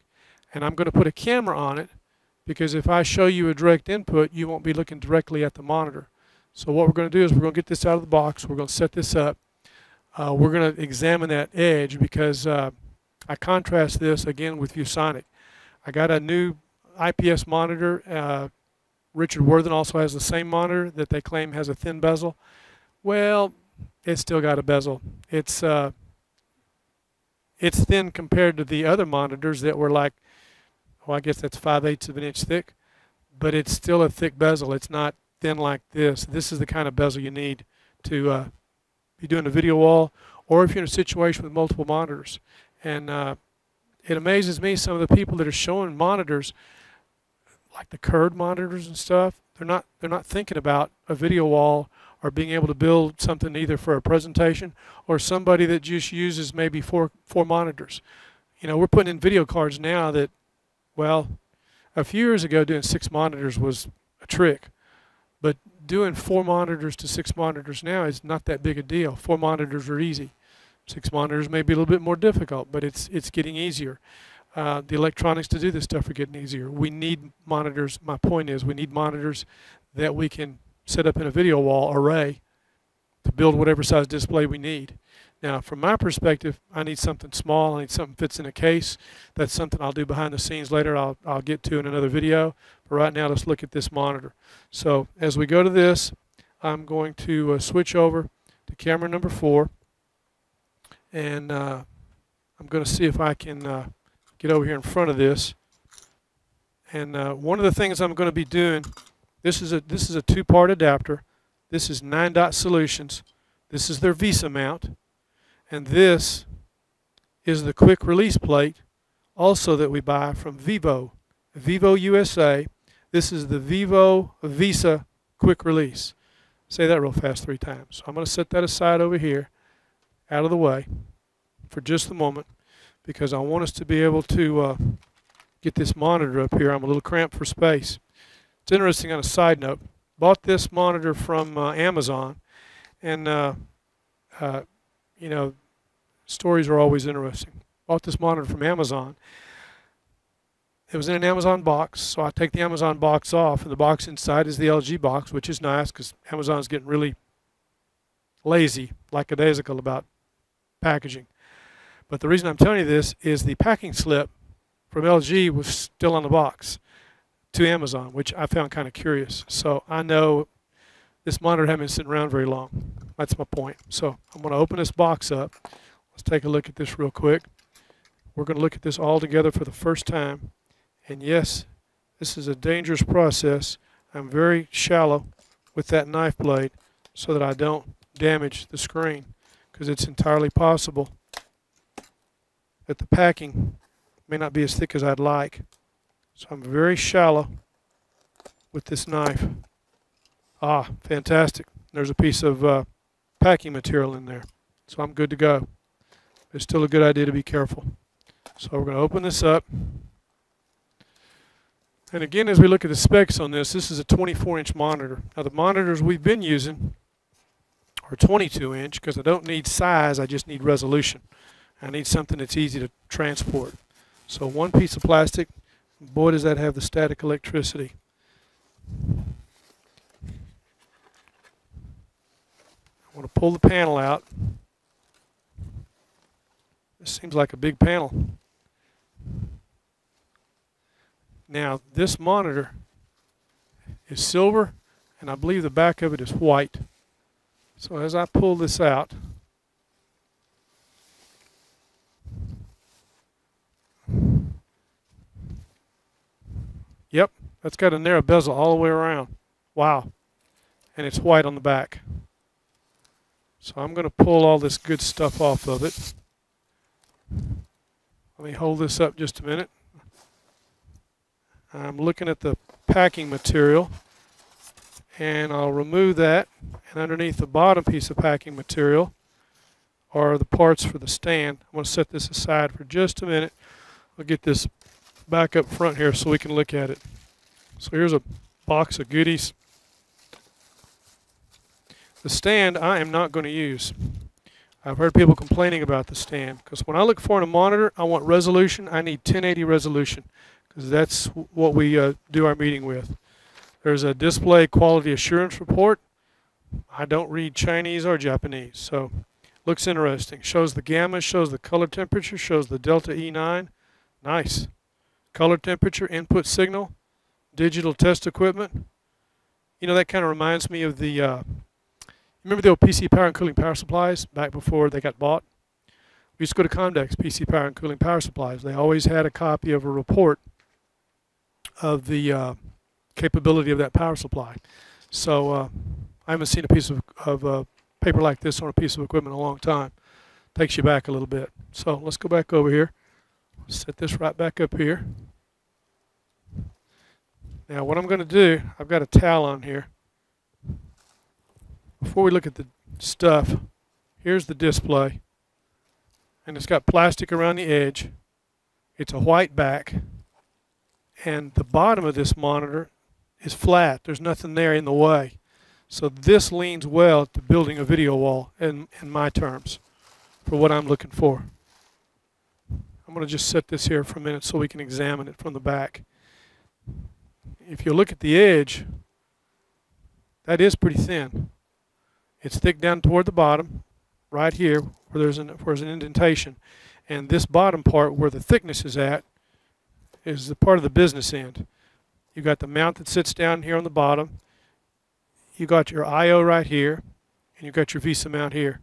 And I'm going to put a camera on it because if I show you a direct input, you won't be looking directly at the monitor. So what we're going to do is we're going to get this out of the box. We're going to set this up. We're going to examine that edge because I contrast this again with ViewSonic. I got a new IPS monitor. Richard Worthen also has the same monitor that they claim has a thin bezel. Well, it's still got a bezel. It's thin compared to the other monitors that were like, well, I guess that's 5/8 of an inch thick, but it's still a thick bezel. It's not thin like this. This is the kind of bezel you need to be doing a video wall, or if you're in a situation with multiple monitors. And it amazes me, some of the people that are showing monitors, like the curved monitors and stuff, they're not thinking about a video wall or being able to build something either for a presentation or somebody that just uses maybe four monitors. You know, we're putting in video cards now that, well, a few years ago doing 6 monitors was a trick, but doing 4 monitors to 6 monitors now is not that big a deal. 4 monitors are easy. 6 monitors may be a little bit more difficult, but it's getting easier. The electronics to do this stuff are getting easier. We need monitors. My point is we need monitors that we can set up in a video wall array to build whatever size display we need. Now, from my perspective, I need something small. I need something that fits in a case. That's something I'll do behind the scenes later. I'll get to in another video. But right now, let's look at this monitor. So as we go to this, I'm going to switch over to camera number 4. And I'm going to see if I can get over here in front of this. And one of the things I'm going to be doing, this is a 2-part adapter. This is 9-Dot Solutions. This is their Visa mount. And this is the quick release plate also that we buy from Vivo USA. This is the Vivo Visa quick release. Say that real fast 3 times. So I'm going to set that aside over here, out of the way for just a moment, because I want us to be able to get this monitor up here. I'm a little cramped for space. It's interesting on a side note. Bought this monitor from Amazon, and you know, stories are always interesting. Bought this monitor from Amazon. It was in an Amazon box, so I take the Amazon box off, and the box inside is the LG box, which is nice because Amazon's getting really lazy, lackadaisical about packaging. But the reason I'm telling you this is the packing slip from LG was still on the box to Amazon, which I found kind of curious. So I know this monitor hasn't been sitting around very long. That's my point. So I'm going to open this box up. Let's take a look at this real quick. We're going to look at this all together for the first time. And yes, this is a dangerous process. I'm very shallow with that knife blade so that I don't damage the screen, because it's entirely possible that the packing may not be as thick as I'd like. So I'm very shallow with this knife. Ah, fantastic. There's a piece of packing material in there. So I'm good to go. It's still a good idea to be careful. So we're going to open this up. And again, as we look at the specs on this, this is a 24-inch monitor. Now the monitors we've been using are 22-inch because I don't need size, I just need resolution. I need something that's easy to transport. So one piece of plastic, boy does that have the static electricity. I want to pull the panel out. This seems like a big panel. Now this monitor is silver, and I believe the back of it is white. So as I pull this out, yep, that's got a narrow bezel all the way around. Wow. And it's white on the back. So I'm going to pull all this good stuff off of it. Let me hold this up just a minute. I'm looking at the packing material, and I'll remove that. And underneath the bottom piece of packing material are the parts for the stand. I'm going to set this aside for just a minute. I'll get this back up front here so we can look at it. So here's a box of goodies. The stand I am not going to use. I've heard people complaining about the stand because when I look for in a monitor, I want resolution. I need 1080 resolution because that's what we do our meeting with. There's a display quality assurance report. I don't read Chinese or Japanese, so looks interesting. Shows the gamma, shows the color temperature, shows the delta E9. Nice. Color temperature, input signal, digital test equipment. You know, that kind of reminds me of the remember the old PC power and cooling power supplies back before they got bought? We used to go to Comdex, PC power and cooling power supplies. They always had a copy of a report of the capability of that power supply. So I haven't seen a piece of paper like this on a piece of equipment in a long time. Takes you back a little bit. So let's go back over here. Set this right back up here. Now what I'm going to do, I've got a towel on here. Before we look at the stuff, here's the display, and it's got plastic around the edge. It's a white back, and the bottom of this monitor is flat. There's nothing there in the way. So this leans well to building a video wall in my terms for what I'm looking for. I'm going to just set this here for a minute so we can examine it from the back. If you look at the edge, that is pretty thin. It's thick down toward the bottom, right here, where there's an indentation. And this bottom part, where the thickness is at, is the part of the business end. You got the mount that sits down here on the bottom. You got your I/O right here, and you got your VESA mount here.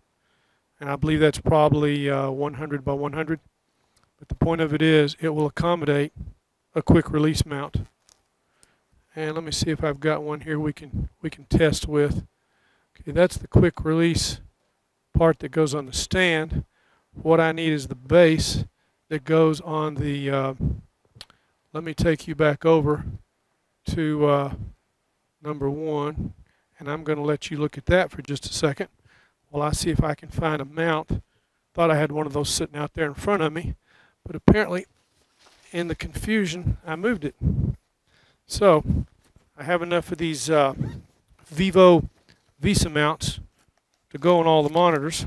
And I believe that's probably 100 by 100. But the point of it is, it will accommodate a quick release mount. And let me see if I've got one here we can test with. Okay, that's the quick release part that goes on the stand. What I need is the base that goes on the, let me take you back over to number 1, and I'm going to let you look at that for just a second while I see if I can find a mount. Thought I had one of those sitting out there in front of me, but apparently in the confusion I moved it. So I have enough of these Vivo VESA mounts to go on all the monitors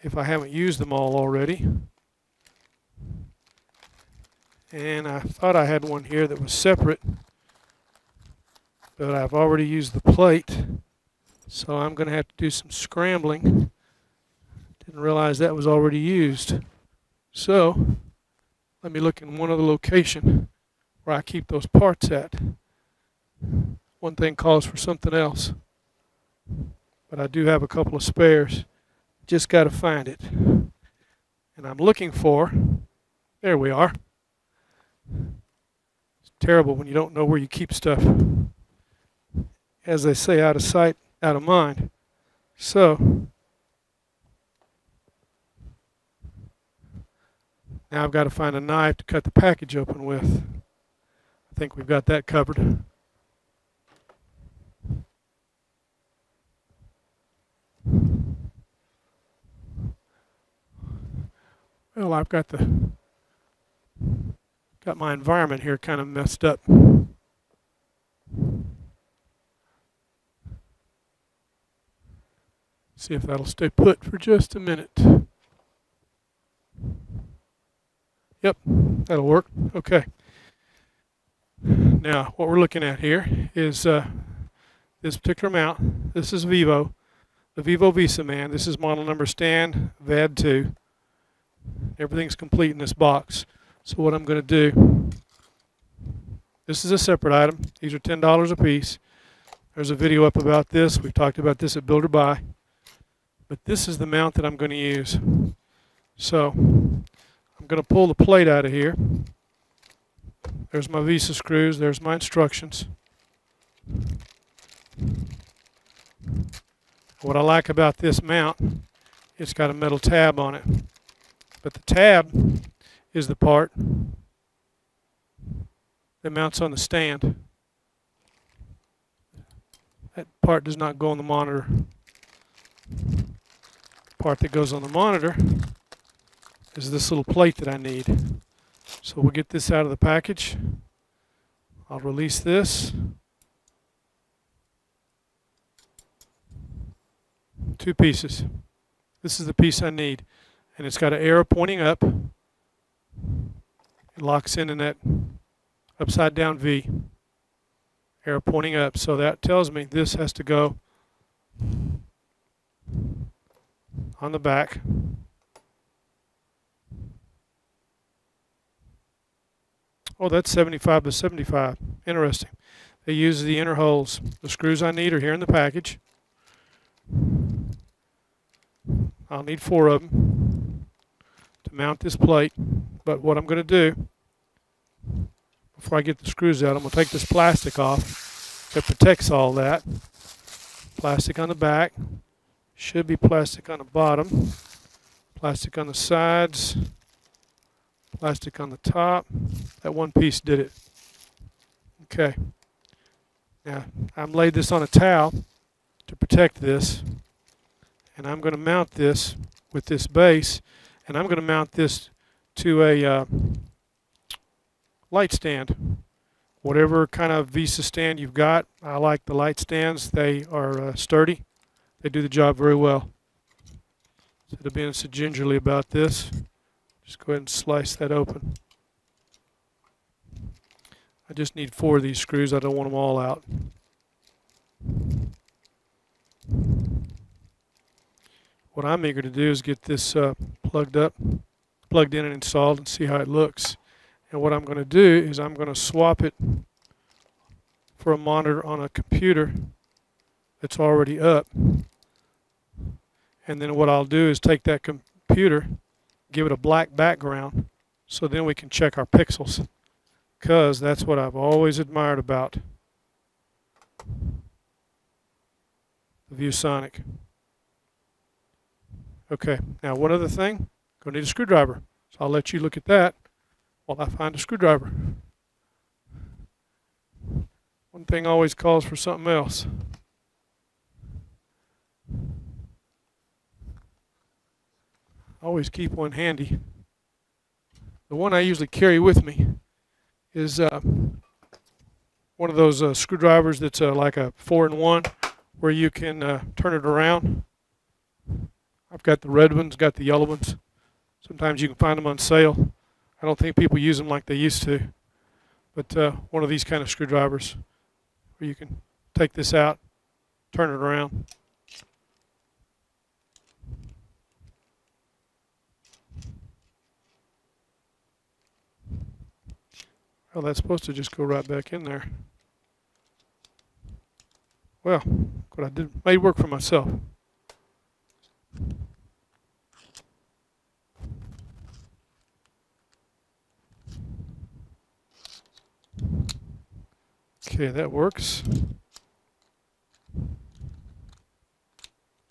if I haven't used them all already. And I thought I had one here that was separate, but I've already used the plate, so I'm going to have to do some scrambling. Didn't realize that was already used. So let me look in one other location where I keep those parts at. One thing calls for something else. But I do have a couple of spares. Just got to find it. And I'm looking for, there we are. It's terrible when you don't know where you keep stuff. As they say, out of sight, out of mind. So, now I've got to find a knife to cut the package open with. I think we've got that covered. Well, I've got my environment here kind of messed up. See if that'll stay put for just a minute. Yep, that'll work. Okay. Now, what we're looking at here is this particular mount. This is Vivo, the Vivo VESA man. This is model number stand VAD2. Everything's complete in this box. So what I'm going to do, this is a separate item. These are $10 a piece. There's a video up about this. We've talked about this at Build or Buy. But this is the mount that I'm going to use. So I'm going to pull the plate out of here. There's my Visa screws. There's my instructions. What I like about this mount, it's got a metal tab on it. But the tab is the part that mounts on the stand. That part does not go on the monitor. The part that goes on the monitor is this little plate that I need. So we'll get this out of the package. I'll release this. 2 pieces. This is the piece I need. And it's got an arrow pointing up. It locks in that upside down V. Arrow pointing up. So that tells me this has to go on the back. Oh, that's 75 by 75. Interesting. They use the inner holes. The screws I need are here in the package. I'll need 4 of them to mount this plate. But what I'm going to do, before I get the screws out, I'm going to take this plastic off that protects all that. Plastic on the back. Should be plastic on the bottom. Plastic on the sides. Plastic on the top. That one piece did it. Okay. Now, I've laid this on a towel to protect this. And I'm going to mount this with this base. And I'm going to mount this to a light stand. Whatever kind of Visa stand you've got. I like the light stands. They are sturdy. They do the job very well. Instead of being so gingerly about this, just go ahead and slice that open. I just need 4 of these screws. I don't want them all out. What I'm eager to do is get this plugged in and installed and see how it looks. And what I'm going to do is I'm going to swap it for a monitor on a computer that's already up. And then what I'll do is take that computer, give it a black background, so then we can check our pixels. Because that's what I've always admired about the ViewSonic. Okay, now one other thing, going to need a screwdriver. So I'll let you look at that while I find a screwdriver. One thing always calls for something else. Always keep one handy. The one I usually carry with me is one of those screwdrivers that's like a 4-in-1 where you can turn it around. I've got the red ones, got the yellow ones. Sometimes you can find them on sale. I don't think people use them like they used to. But one of these kind of screwdrivers where you can take this out, turn it around. Well, that's supposed to just go right back in there. Well, what I did made work for myself. Okay, that works.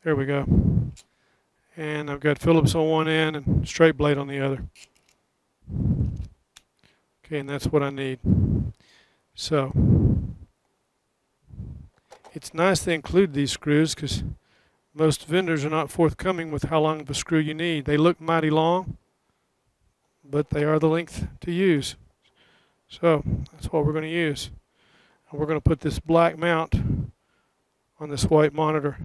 There we go. And I've got Phillips on one end and straight blade on the other. Okay, and that's what I need. So, it's nice they include these screws because most vendors are not forthcoming with how long of a screw you need. They look mighty long, but they are the length to use. So, that's what we're going to use. And we're going to put this black mount on this white monitor.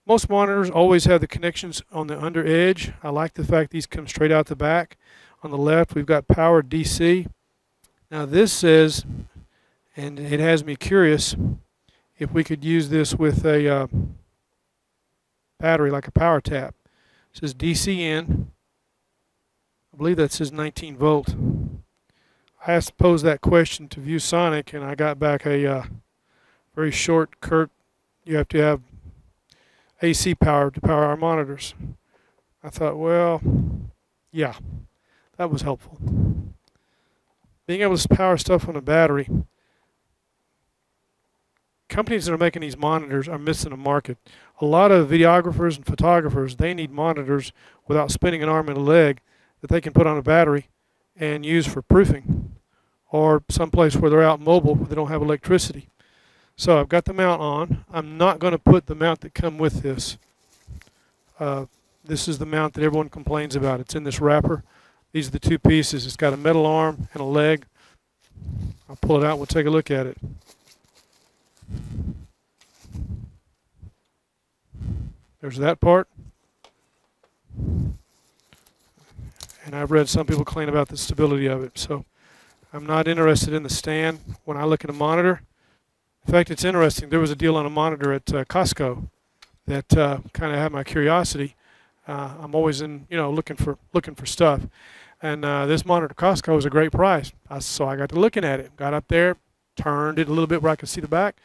Most monitors always have the connections on the under edge. I like the fact these come straight out the back. On the left, we've got power DC. Now this says, and it has me curious, if we could use this with a battery like a power tap. It says DC in, believe that says 19 volt. I asked to pose that question to ViewSonic, and I got back a very short, curt, you have to have AC power to power our monitors. I thought, well, yeah, that was helpful. Being able to power stuff on a battery. Companies that are making these monitors are missing a market. A lot of videographers and photographers, they need monitors without spinning an arm and a leg that they can put on a battery and use for proofing, or someplace where they're out mobile where they don't have electricity. So I've got the mount on. I'm not going to put the mount that come with this. This is the mount that everyone complains about. It's in this wrapper. These are the two pieces. It's got a metal arm and a leg. I'll pull it out and we'll take a look at it. There's that part. And I've read some people complain about the stability of it. So I'm not interested in the stand when I look at a monitor. In fact, it's interesting. There was a deal on a monitor at Costco that kind of had my curiosity. I'm always looking for stuff, and this monitor at Costco was a great price. So I got to looking at it. Got up there, turned it a little bit where I could see the back.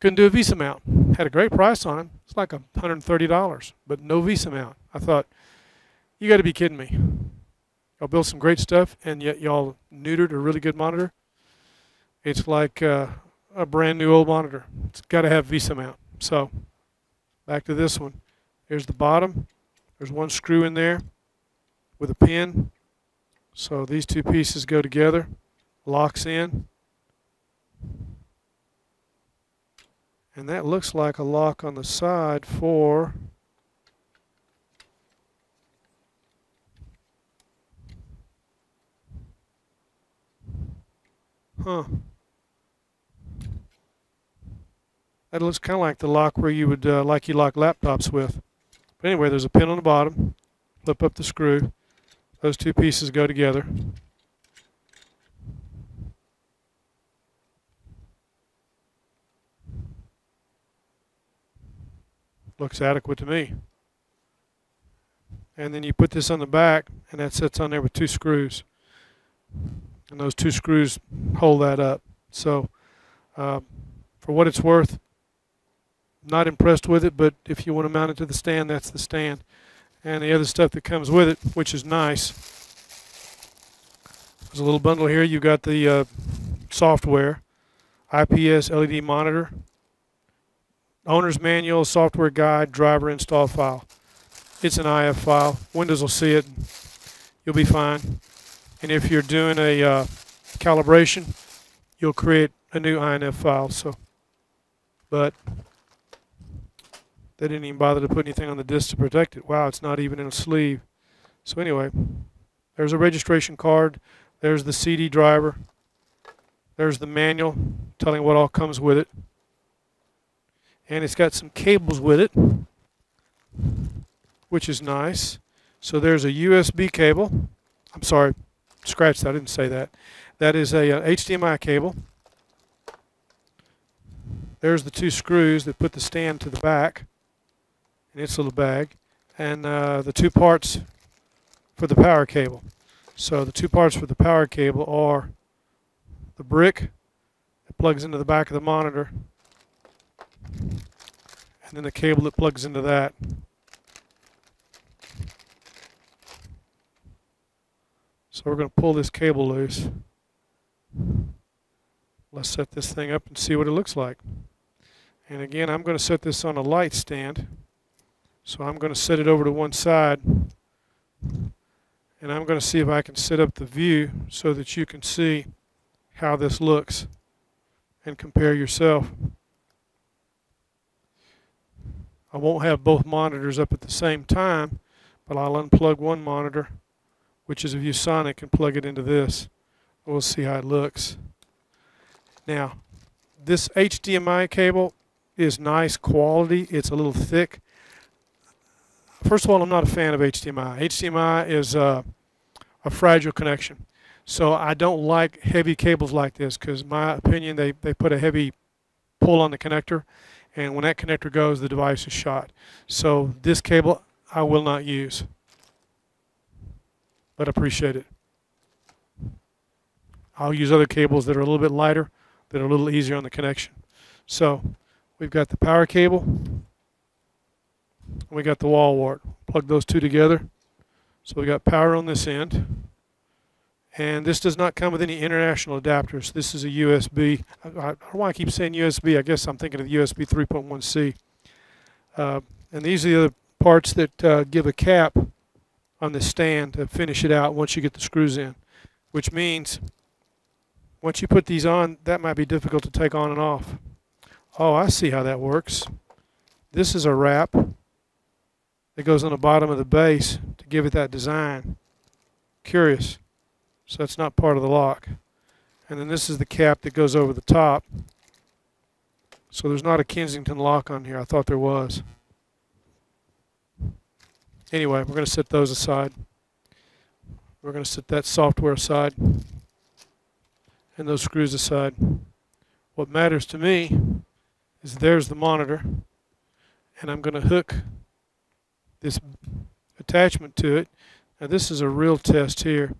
Couldn't do a VESA mount. Had a great price on it. It's like $130, but no VESA mount. I thought, you got to be kidding me. Y'all built some great stuff, and yet y'all neutered a really good monitor. It's like a brand new old monitor. It's got to have VESA mount. So back to this one. Here's the bottom. There's one screw in there with a pin. So these two pieces go together, locks in. And that looks like a lock on the side for that looks kind of like the lock where you would lock laptops with. But anyway, there's a pin on the bottom. Flip up the screw. Those two pieces go together. Looks adequate to me. And then you put this on the back, and that sits on there with two screws. And those two screws hold that up. So for what it's worth, not impressed with it, but if you want to mount it to the stand, that's the stand. And the other stuff that comes with it, which is nice. There's a little bundle here. You've got the software, IPS LED monitor, owner's manual, software guide, driver install file. It's an IF file. Windows will see it. You'll be fine. And if you're doing a calibration, you'll create a new INF file. But they didn't even bother to put anything on the disc to protect it. Wow, it's not even in a sleeve. So anyway, there's a registration card. There's the CD driver. There's the manual telling what all comes with it. And it's got some cables with it, which is nice. So there's a USB cable. I'm sorry, scratch that, I didn't say that. That is a HDMI cable. There's the two screws that put the stand to the back in its little bag, and the two parts for the power cable. So the two parts for the power cable are the brick that plugs into the back of the monitor, and then the cable that plugs into that. So we're going to pull this cable loose. Let's set this thing up and see what it looks like. And again, I'm going to set this on a light stand. So I'm going to set it over to one side. And I'm going to see if I can set up the view so that you can see how this looks and compare yourself. I won't have both monitors up at the same time, but I'll unplug one monitor, which is a ViewSonic, and plug it into this. We'll see how it looks. Now, this HDMI cable is nice quality. It's a little thick. First of all, I'm not a fan of HDMI. HDMI is a fragile connection. So I don't like heavy cables like this because, in my opinion, they put a heavy pull on the connector. And when that connector goes, the device is shot. So this cable I will not use. but I appreciate it. I'll use other cables that are a little bit lighter, that are a little easier on the connection. So we've got the power cable, and we got the wall wart. Plug those two together. So we got power on this end. And this does not come with any international adapters. This is a USB. I don't know why I keep saying USB. I guess I'm thinking of the USB 3.1C. And these are the other parts that give a cap on the stand to finish it out once you get the screws in. Which means once you put these on, that might be difficult to take on and off. Oh, I see how that works. This is a wrap that goes on the bottom of the base to give it that design. Curious. So that's not part of the lock. And then this is the cap that goes over the top. So there's not a Kensington lock on here. I thought there was. Anyway, we're going to set those aside. We're going to set that software aside and those screws aside. What matters to me is there's the monitor, and I'm going to hook this attachment to it. Now this is a real test here,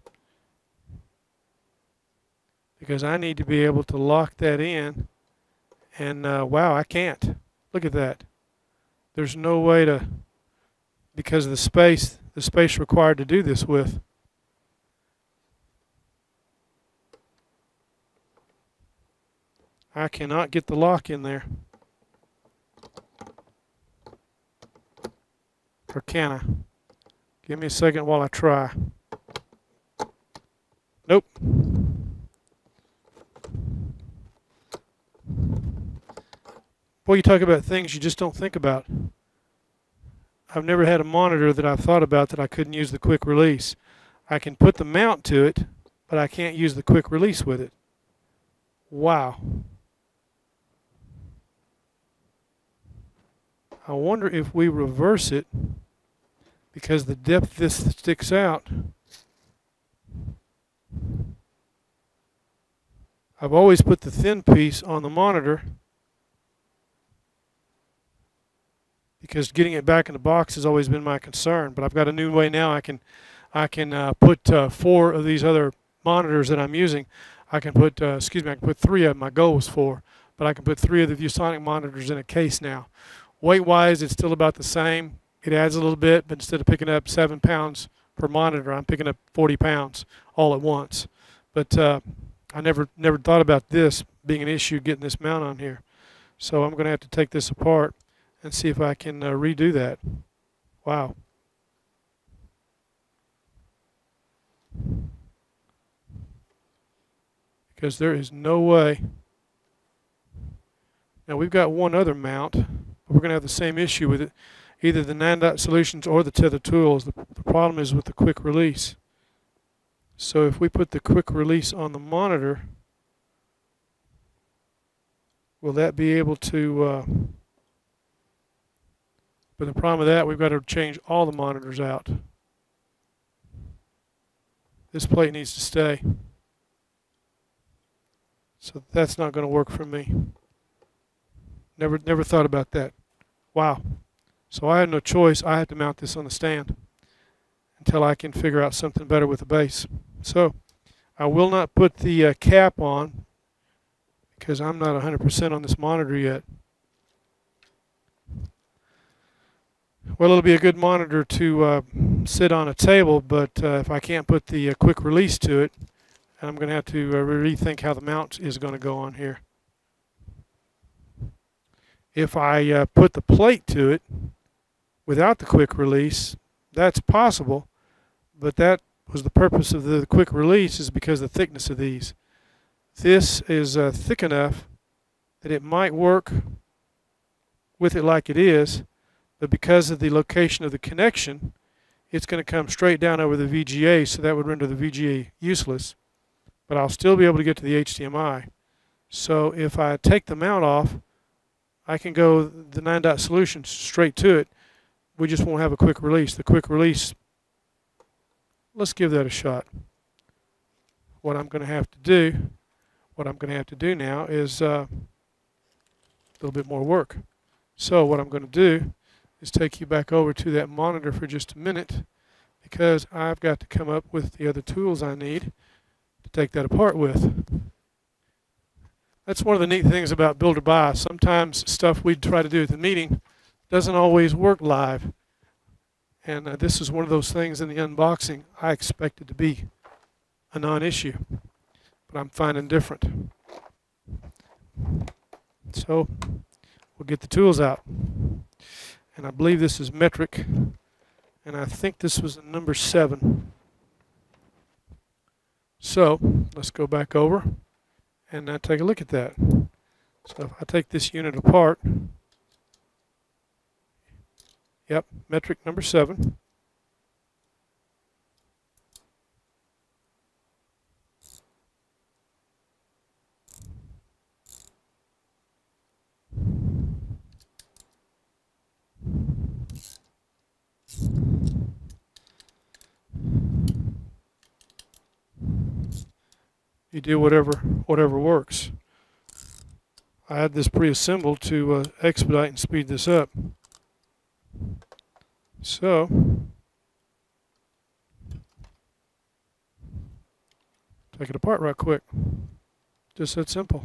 because I need to be able to lock that in, and wow, I can't. Look at that. There's no way to, because of the space required to do this with. I cannot get the lock in there. Or can I? Give me a second while I try. Nope. Boy, you talk about things you just don't think about. I've never had a monitor that I've thought about that I couldn't use the quick release. I can put the mount to it, but I can't use the quick release with it. Wow. I wonder if we reverse it, because the depth this sticks out. I've always put the thin piece on the monitor because getting it back in the box has always been my concern. But I've got a new way now. I can put 4 of these other monitors that I'm using. I can put I can put 3 of them. My goal was 4, but I can put 3 of the ViewSonic monitors in a case now. Weight-wise, it's still about the same. It adds a little bit, but instead of picking up 7 pounds per monitor, I'm picking up 40 pounds all at once. But I never thought about this being an issue, getting this mount on here. So I'm going to have to take this apart and see if I can redo that. Wow. Because there is no way. Now we've got one other mount, but we're going to have the same issue with it. Either the 9-dot solutions or the tether tools. The problem is with the quick release. So if we put the quick release on the monitor, will that be able to, but the problem with that, we've got to change all the monitors out. This plate needs to stay. So that's not going to work for me. Never thought about that. Wow. So I had no choice. I had to mount this on the stand until I can figure out something better with the base. So I will not put the cap on because I'm not 100% on this monitor yet. Well, it'll be a good monitor to sit on a table, but if I can't put the quick release to it, I'm going to have to rethink how the mount is going to go on here. If I put the plate to it without the quick release, that's possible, but that was the purpose of the quick release, is because of the thickness of these. This is thick enough that it might work with it like it is, but because of the location of the connection, it's going to come straight down over the VGA, so that would render the VGA useless. But I'll still be able to get to the HDMI. So if I take the mount off, I can go the 9-dot solution straight to it. We just won't have a quick release. The quick release, let's give that a shot. What I'm going to have to do now is a little bit more work. So what I'm going to do is take you back over to that monitor for just a minute, because I've got to come up with the other tools I need to take that apart with. That's one of the neat things about build or buy. Sometimes stuff we try to do at the meeting doesn't always work live. And this is one of those things in the unboxing I expected to be a non-issue, but I'm finding different. So we'll get the tools out. And I believe this is metric, and I think this was number 7. So let's go back over and take a look at that. So if I take this unit apart, yep, metric number 7. You do whatever works. I had this pre-assembled to expedite and speed this up. So take it apart right quick. Just that simple.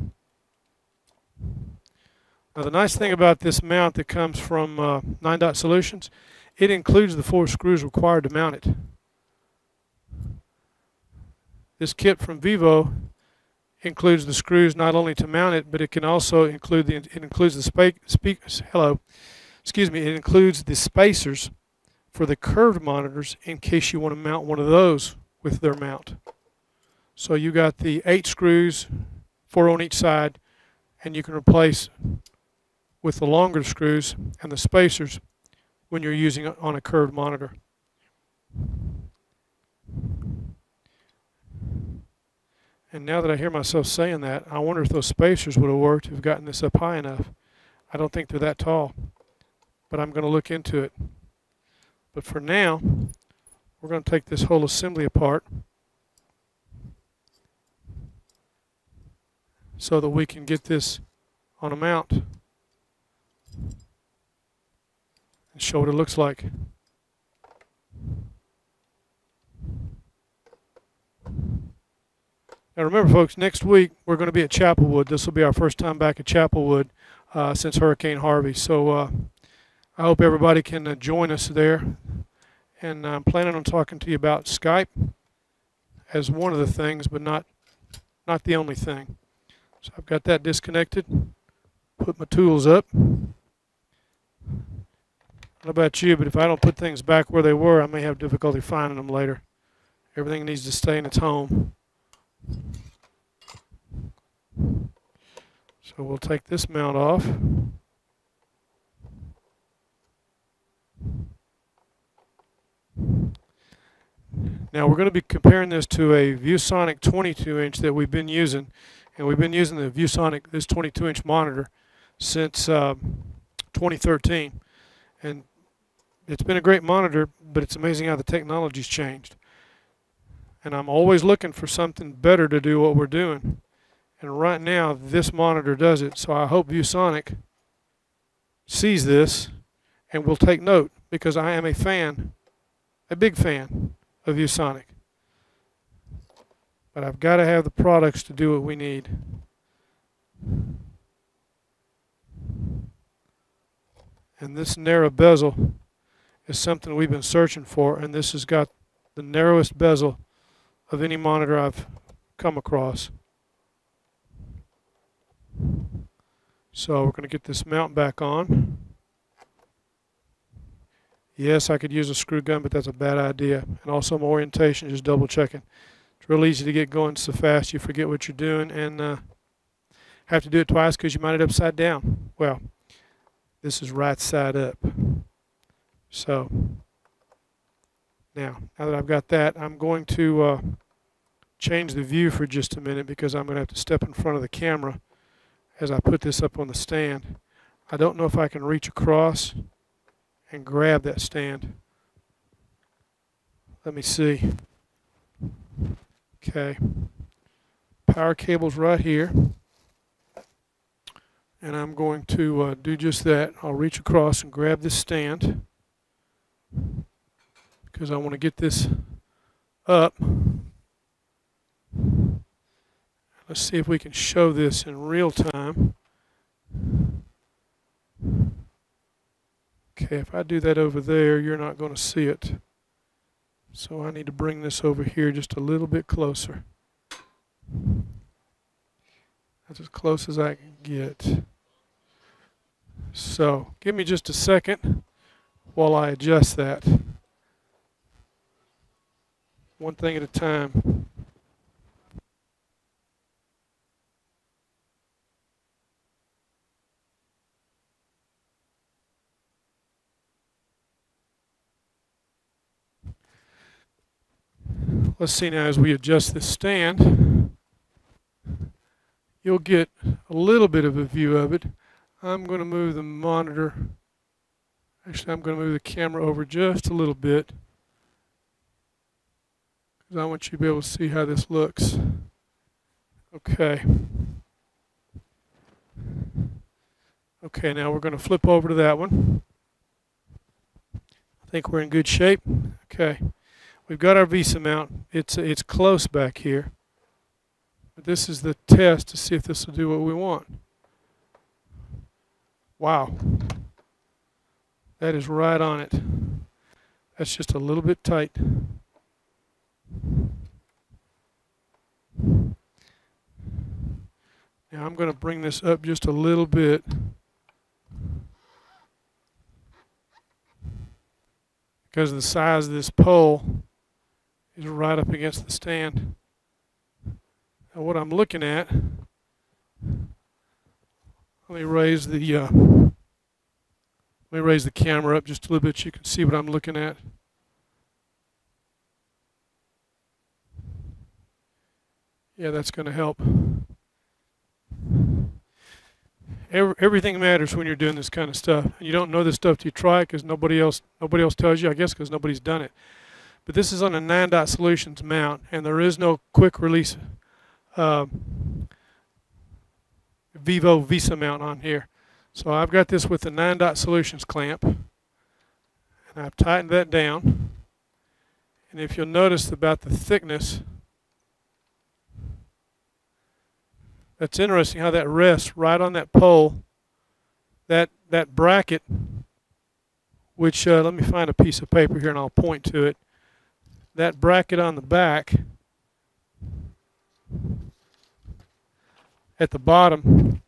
Now the nice thing about this mount that comes from 9 Dot Solutions, it includes the 4 screws required to mount it. This kit from Vivo includes the screws not only to mount it, but it can also include it includes the spacers for the curved monitors in case you want to mount one of those with their mount. So you got the 8 screws, 4 on each side, and you can replace with the longer screws and the spacers when you're using it on a curved monitor. And now that I hear myself saying that, I wonder if those spacers would have worked if we've gotten this up high enough. I don't think they're that tall, but I'm going to look into it. But for now, we're going to take this whole assembly apart so that we can get this on a mount and show what it looks like. Now remember, folks, next week we're going to be at Chapelwood. This will be our first time back at Chapelwood since Hurricane Harvey. So I hope everybody can join us there. And I'm planning on talking to you about Skype as one of the things, but not the only thing. So I've got that disconnected. Put my tools up. I don't know about you, but if I don't put things back where they were, I may have difficulty finding them later. Everything needs to stay in its home. So we'll take this mount off. Now we're going to be comparing this to a ViewSonic 22-inch that we've been using. And we've been using the ViewSonic, this 22-inch monitor, since 2013. And it's been a great monitor, but it's amazing how the technology's changed. And I'm always looking for something better to do what we're doing. And right now, this monitor does it. So I hope ViewSonic sees this and will take note, because I am a fan, a big fan of ViewSonic. But I've got to have the products to do what we need. And this narrow bezel is something we've been searching for, and this has got the narrowest bezel of any monitor I've come across. So we're going to get this mount back on. Yes, I could use a screw gun, but that's a bad idea. And also my orientation, just double checking. It's real easy to get going so fast you forget what you're doing and have to do it twice because you might it upside down. Well, this is right side up. So now that I've got that, I'm going to change the view for just a minute, because I'm going to have to step in front of the camera as I put this up on the stand. I don't know if I can reach across and grab that stand. Let me see. Okay. Power cable's right here. And I'm going to do just that. I'll reach across and grab this stand. because I want to get this up. Let's see if we can show this in real time. Okay, if I do that over there, you're not going to see it. So I need to bring this over here just a little bit closer. That's as close as I can get. So give me just a second while I adjust that. One thing at a time. Let's see now, as we adjust this stand, you'll get a little bit of a view of it. I'm going to move the monitor. Actually, I'm going to move the camera over just a little bit because I want you to be able to see how this looks. Okay. Okay, now we're going to flip over to that one. I think we're in good shape. Okay. We've got our VESA mount. It's close back here. But this is the test to see if this will do what we want. Wow. That is right on it. That's just a little bit tight. Now I'm going to bring this up just a little bit. Because of the size of this pole is right up against the stand. Now what I'm looking at, let me raise the camera up just a little bit so you can see what I'm looking at. Yeah, that's going to help. Everything matters when you're doing this kind of stuff. And you don't know this stuff till you try it because nobody else tells you, I guess because nobody's done it. But this is on a 9-dot solutions mount, and there is no quick release Vivo VESA mount on here. So I've got this with the 9-dot solutions clamp, and I've tightened that down. And if you'll notice about the thickness, that's interesting how that rests right on that pole. That bracket, which let me find a piece of paper here and I'll point to it. That bracket on the back at the bottom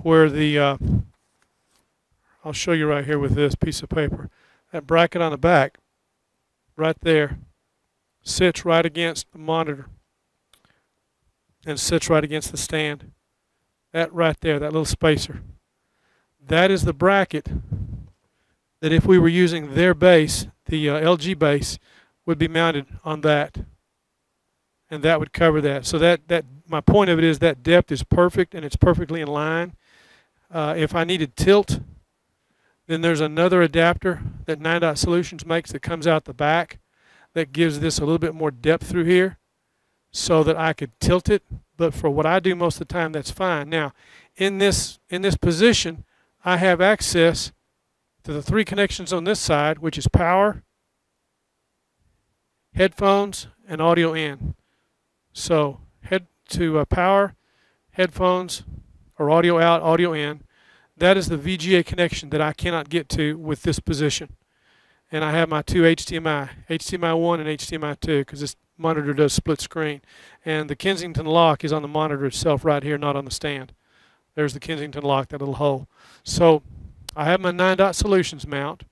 where the I'll show you right here with this piece of paper. That bracket on the back right there sits right against the monitor and sits right against the stand. That right there, that little spacer, that is the bracket that if we were using their base, the LG base, would be mounted on that, and that would cover that. So that my point of it is that depth is perfect and it's perfectly in line. If I needed tilt, then there's another adapter that 9-dot Solutions makes that comes out the back that gives this a little bit more depth through here so that I could tilt it. But for what I do most of the time, that's fine. Now, in this position, I have access to the 3 connections on this side, which is power, headphones, and audio in. So head to power, headphones, or audio out, audio in. That is the VGA connection that I cannot get to with this position. And I have my 2 HDMI 1 and HDMI 2, because this monitor does split screen. And the Kensington lock is on the monitor itself right here, not on the stand. There's the Kensington lock, that little hole. So I have my 9-dot Solutions mount.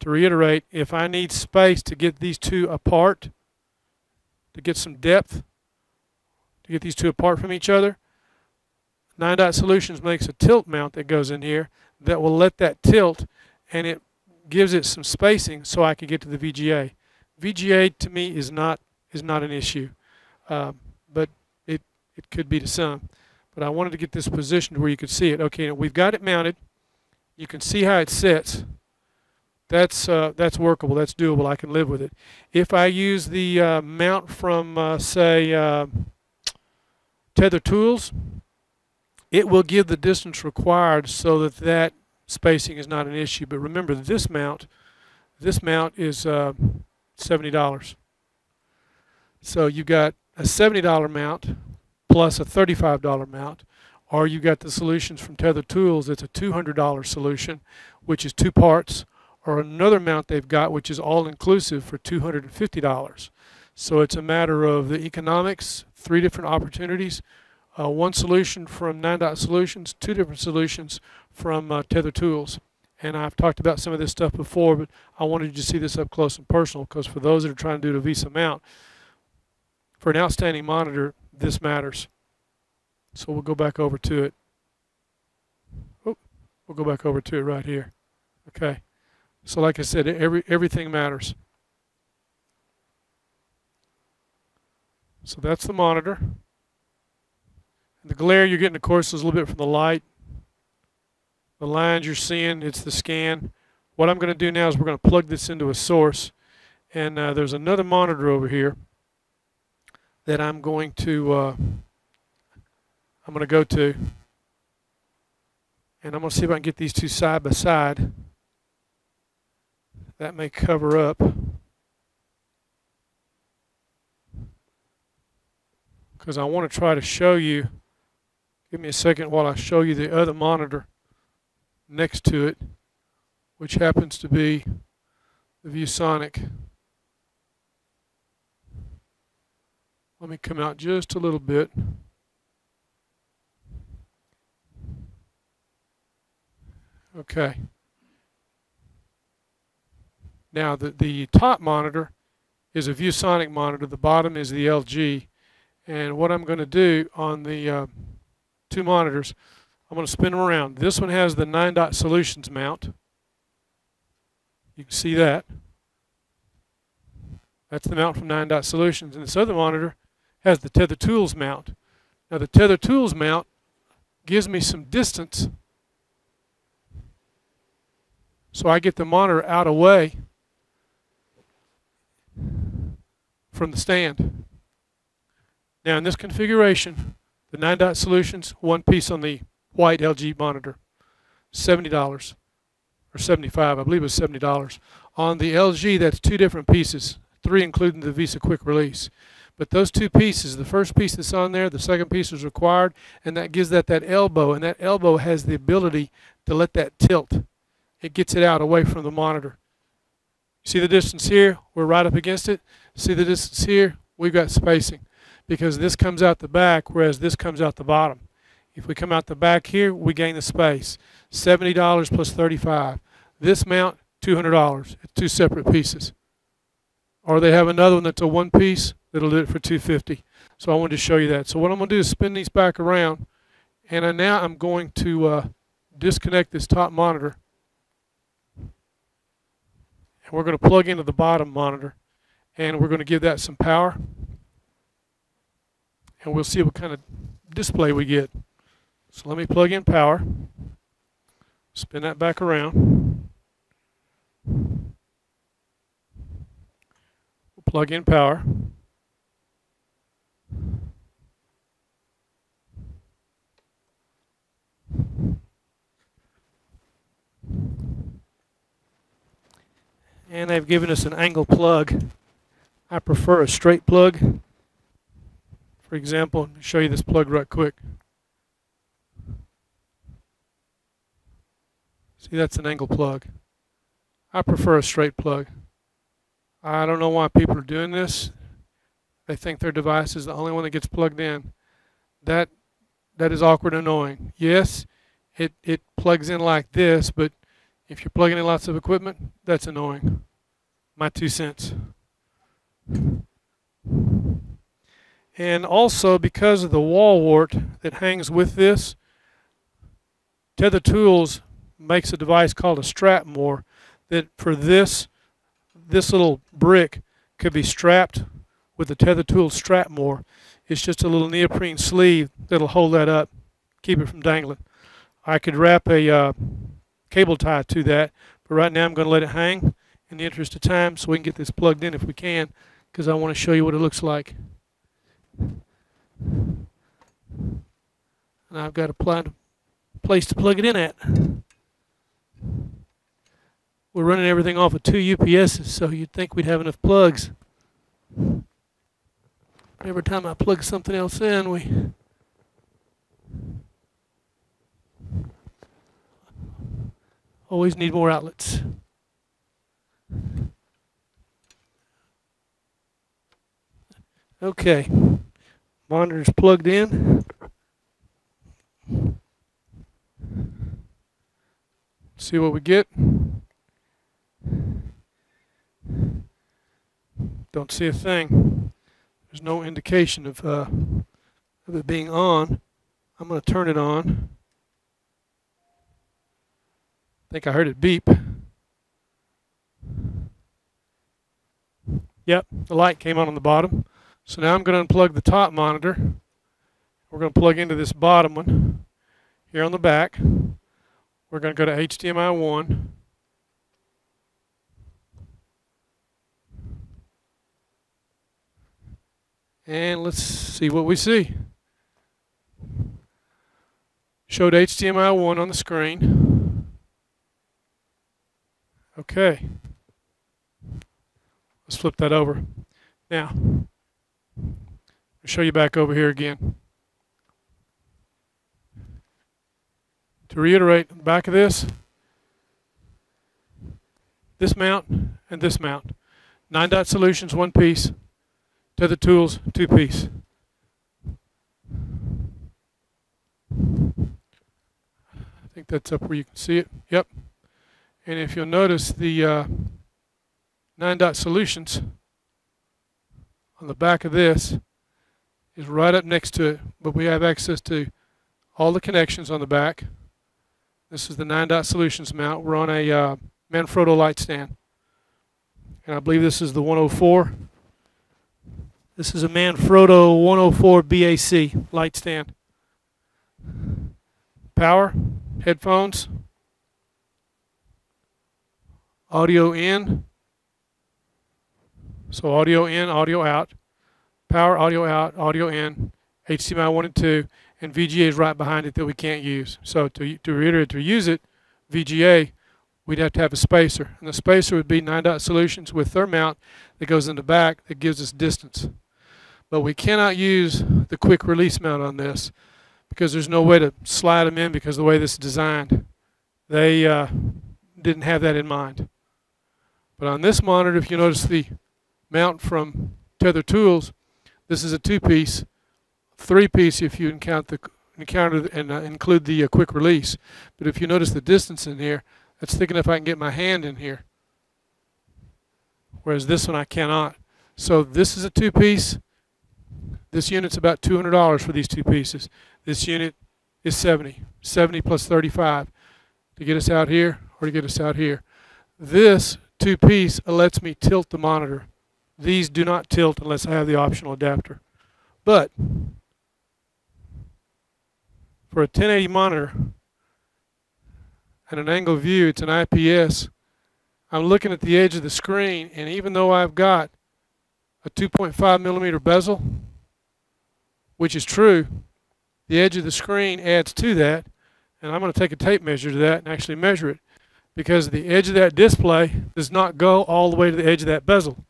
To reiterate, if I need space to get these two apart, to get some depth, to get these two apart from each other, 9-dot Solutions makes a tilt mount that goes in here that will let that tilt, and it gives it some spacing so I can get to the VGA. VGA to me is not an issue, but it could be to some. But I wanted to get this positioned where you could see it. Okay, we've got it mounted. You can see how it sits. That's workable. That's doable. I can live with it. If I use the mount from, say, Tether Tools, it will give the distance required so that spacing is not an issue. But remember, this mount is $70. So you got a $70 mount plus a $35 mount, or you got the solutions from Tether Tools. It's a $200 solution, which is 2 parts, or another mount they've got which is all inclusive for $250. So it's a matter of the economics, 3 different opportunities, 1 solution from 9-Dot Solutions, 2 different solutions from Tether Tools. And I've talked about some of this stuff before, but I wanted you to see this up close and personal, because for those that are trying to do the VESA mount, for an outstanding monitor, this matters. So we'll go back over to it. Oh, we'll go back over to it right here. Okay. So like I said, everything matters. So that's the monitor. And the glare you're getting, of course, is a little bit from the light. The lines you're seeing, it's the scan. What I'm going to do now is we're going to plug this into a source. And there's another monitor over here that I'm going to go to. And I'm going to see if I can get these two side by side. That may cover up. Because I want to try to show you, give me a second while I show you the other monitor next to it, which happens to be the ViewSonic. Let me come out just a little bit. Okay. Now the top monitor is a ViewSonic monitor. The bottom is the LG. And what I'm going to do on the 2 monitors, I'm going to spin them around. This one has the 9-Dot Solutions mount. You can see that. That's the mount from 9-Dot Solutions. And this other monitor has the Tether Tools mount. Now the Tether Tools mount gives me some distance, so I get the monitor out of way from the stand. Now in this configuration, the 9-Dot Solutions, 1 piece on the white LG monitor, $70 or $75, I believe it was $70. On the LG, that's 2 different pieces, 3 including the VESA Quick Release. But those 2 pieces, the first piece that's on there, the second piece is required, and that gives that elbow, and that elbow has the ability to let that tilt. It gets it out away from the monitor. See the distance here? We're right up against it. See the distance here? We've got spacing, because this comes out the back, whereas this comes out the bottom. If we come out the back here, we gain the space. $70 plus $35. This mount, $200. It's 2 separate pieces. Or they have another one that's a 1 piece that'll do it for $250. So I wanted to show you that. So what I'm going to do is spin these back around, and now I'm going to disconnect this top monitor, and we're going to plug into the bottom monitor, and we're going to give that some power, and we'll see what kind of display we get. So let me plug in power, spin that back around, we'll plug in power, and they've given us an angle plug. I prefer a straight plug. For example, let me show you this plug right quick. See, that's an angle plug. I prefer a straight plug. I don't know why people are doing this. They think their device is the only one that gets plugged in. That is awkward and annoying. Yes, it plugs in like this, but if you're plugging in lots of equipment, that's annoying. My 2 cents. And also, because of the wall wart that hangs with this, Tether Tools makes a device called a strap more, that for this little brick could be strapped with the Tether Tools strap more. It's just a little neoprene sleeve that'll hold that up, keep it from dangling. I could wrap a cable tie to that, but right now I'm going to let it hang in the interest of time so we can get this plugged in if we can, because I want to show you what it looks like. And I've got a place to plug it in at. we're running everything off of 2 UPSs, so you'd think we'd have enough plugs. Every time I plug something else in, we always need more outlets. Okay, monitor's plugged in. See what we get. Don't see a thing. There's no indication of it being on. I'm going to turn it on. I think I heard it beep. Yep, the light came on the bottom. So now I'm going to unplug the top monitor. We're going to plug into this bottom one here on the back. We're going to go to HDMI 1. And let's see what we see. Showed HDMI 1 on the screen. Okay. Let's flip that over. Now, I'll show you back over here again. To reiterate, on the back of this mount and this mount. 9-dot solutions, 1 piece. Tether tools, 2 piece. I think that's up where you can see it. Yep. And if you'll notice, the 9-dot solutions on the back of this is right up next to it, but we have access to all the connections on the back. This is the 9-dot solutions mount. We're on a Manfrotto light stand, and I believe this is the 104. This is a Manfrotto 104 BAC light stand. Power, headphones, audio in, so audio in, audio out, power, audio out, audio in, HDMI 1 and 2, and VGA is right behind it that we can't use. So to reiterate, to use it, VGA, we'd have to have a spacer, and the spacer would be 9-dot solutions with their mount that goes in the back that gives us distance. But we cannot use the quick release mount on this because there's no way to slide them in because of the way this is designed. They didn't have that in mind. But on this monitor, if you notice the mount from Tether Tools, this is a 2-piece, 3-piece if you include the quick release. But if you notice the distance in here, that's thick enough I can get my hand in here. Whereas this one I cannot. So this is a 2-piece. This unit's about $200 for these 2 pieces. This unit is $70 plus 35 to get us out here or to get us out here. This 2-piece lets me tilt the monitor. These do not tilt unless I have the optional adapter. But for a 1080 monitor and an angle view, it's an IPS. I'm looking at the edge of the screen, and even though I've got a 2.5 millimeter bezel, which is true, the edge of the screen adds to that, and I'm going to take a tape measure to that and actually measure it, because the edge of that display does not go all the way to the edge of that bezel.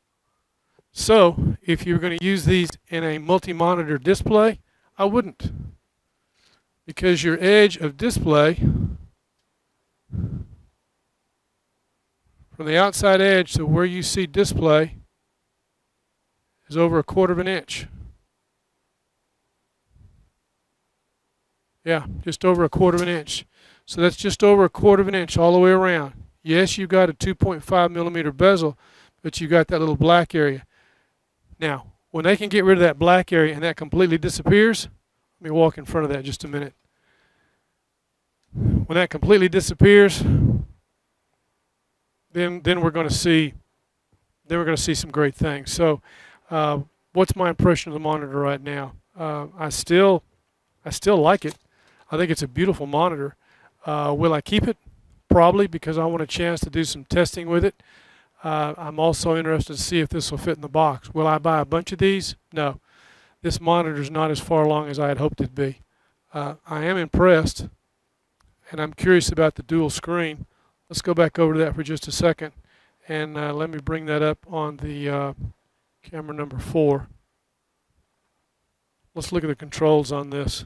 So if you're going to use these in a multi-monitor display, I wouldn't, because your edge of display from the outside edge to where you see display is over 1/4 of an inch. Yeah, just over 1/4 of an inch. So that's just over 1/4 of an inch all the way around. Yes, you've got a 2.5 millimeter bezel, but you've got that little black area. Now, when they can get rid of that black area and that completely disappears, let me walk in front of that just a minute. When that completely disappears, then we're going to see some great things. So, what's my impression of the monitor right now? I still like it. I think it's a beautiful monitor. Will I keep it? Probably, because I want a chance to do some testing with it. I'm also interested to see if this will fit in the box. Will I buy a bunch of these? No. This monitor is not as far along as I had hoped it'd be. I am impressed, and I'm curious about the dual screen. Let's go back over to that for just a second, and let me bring that up on the camera number 4. Let's look at the controls on this.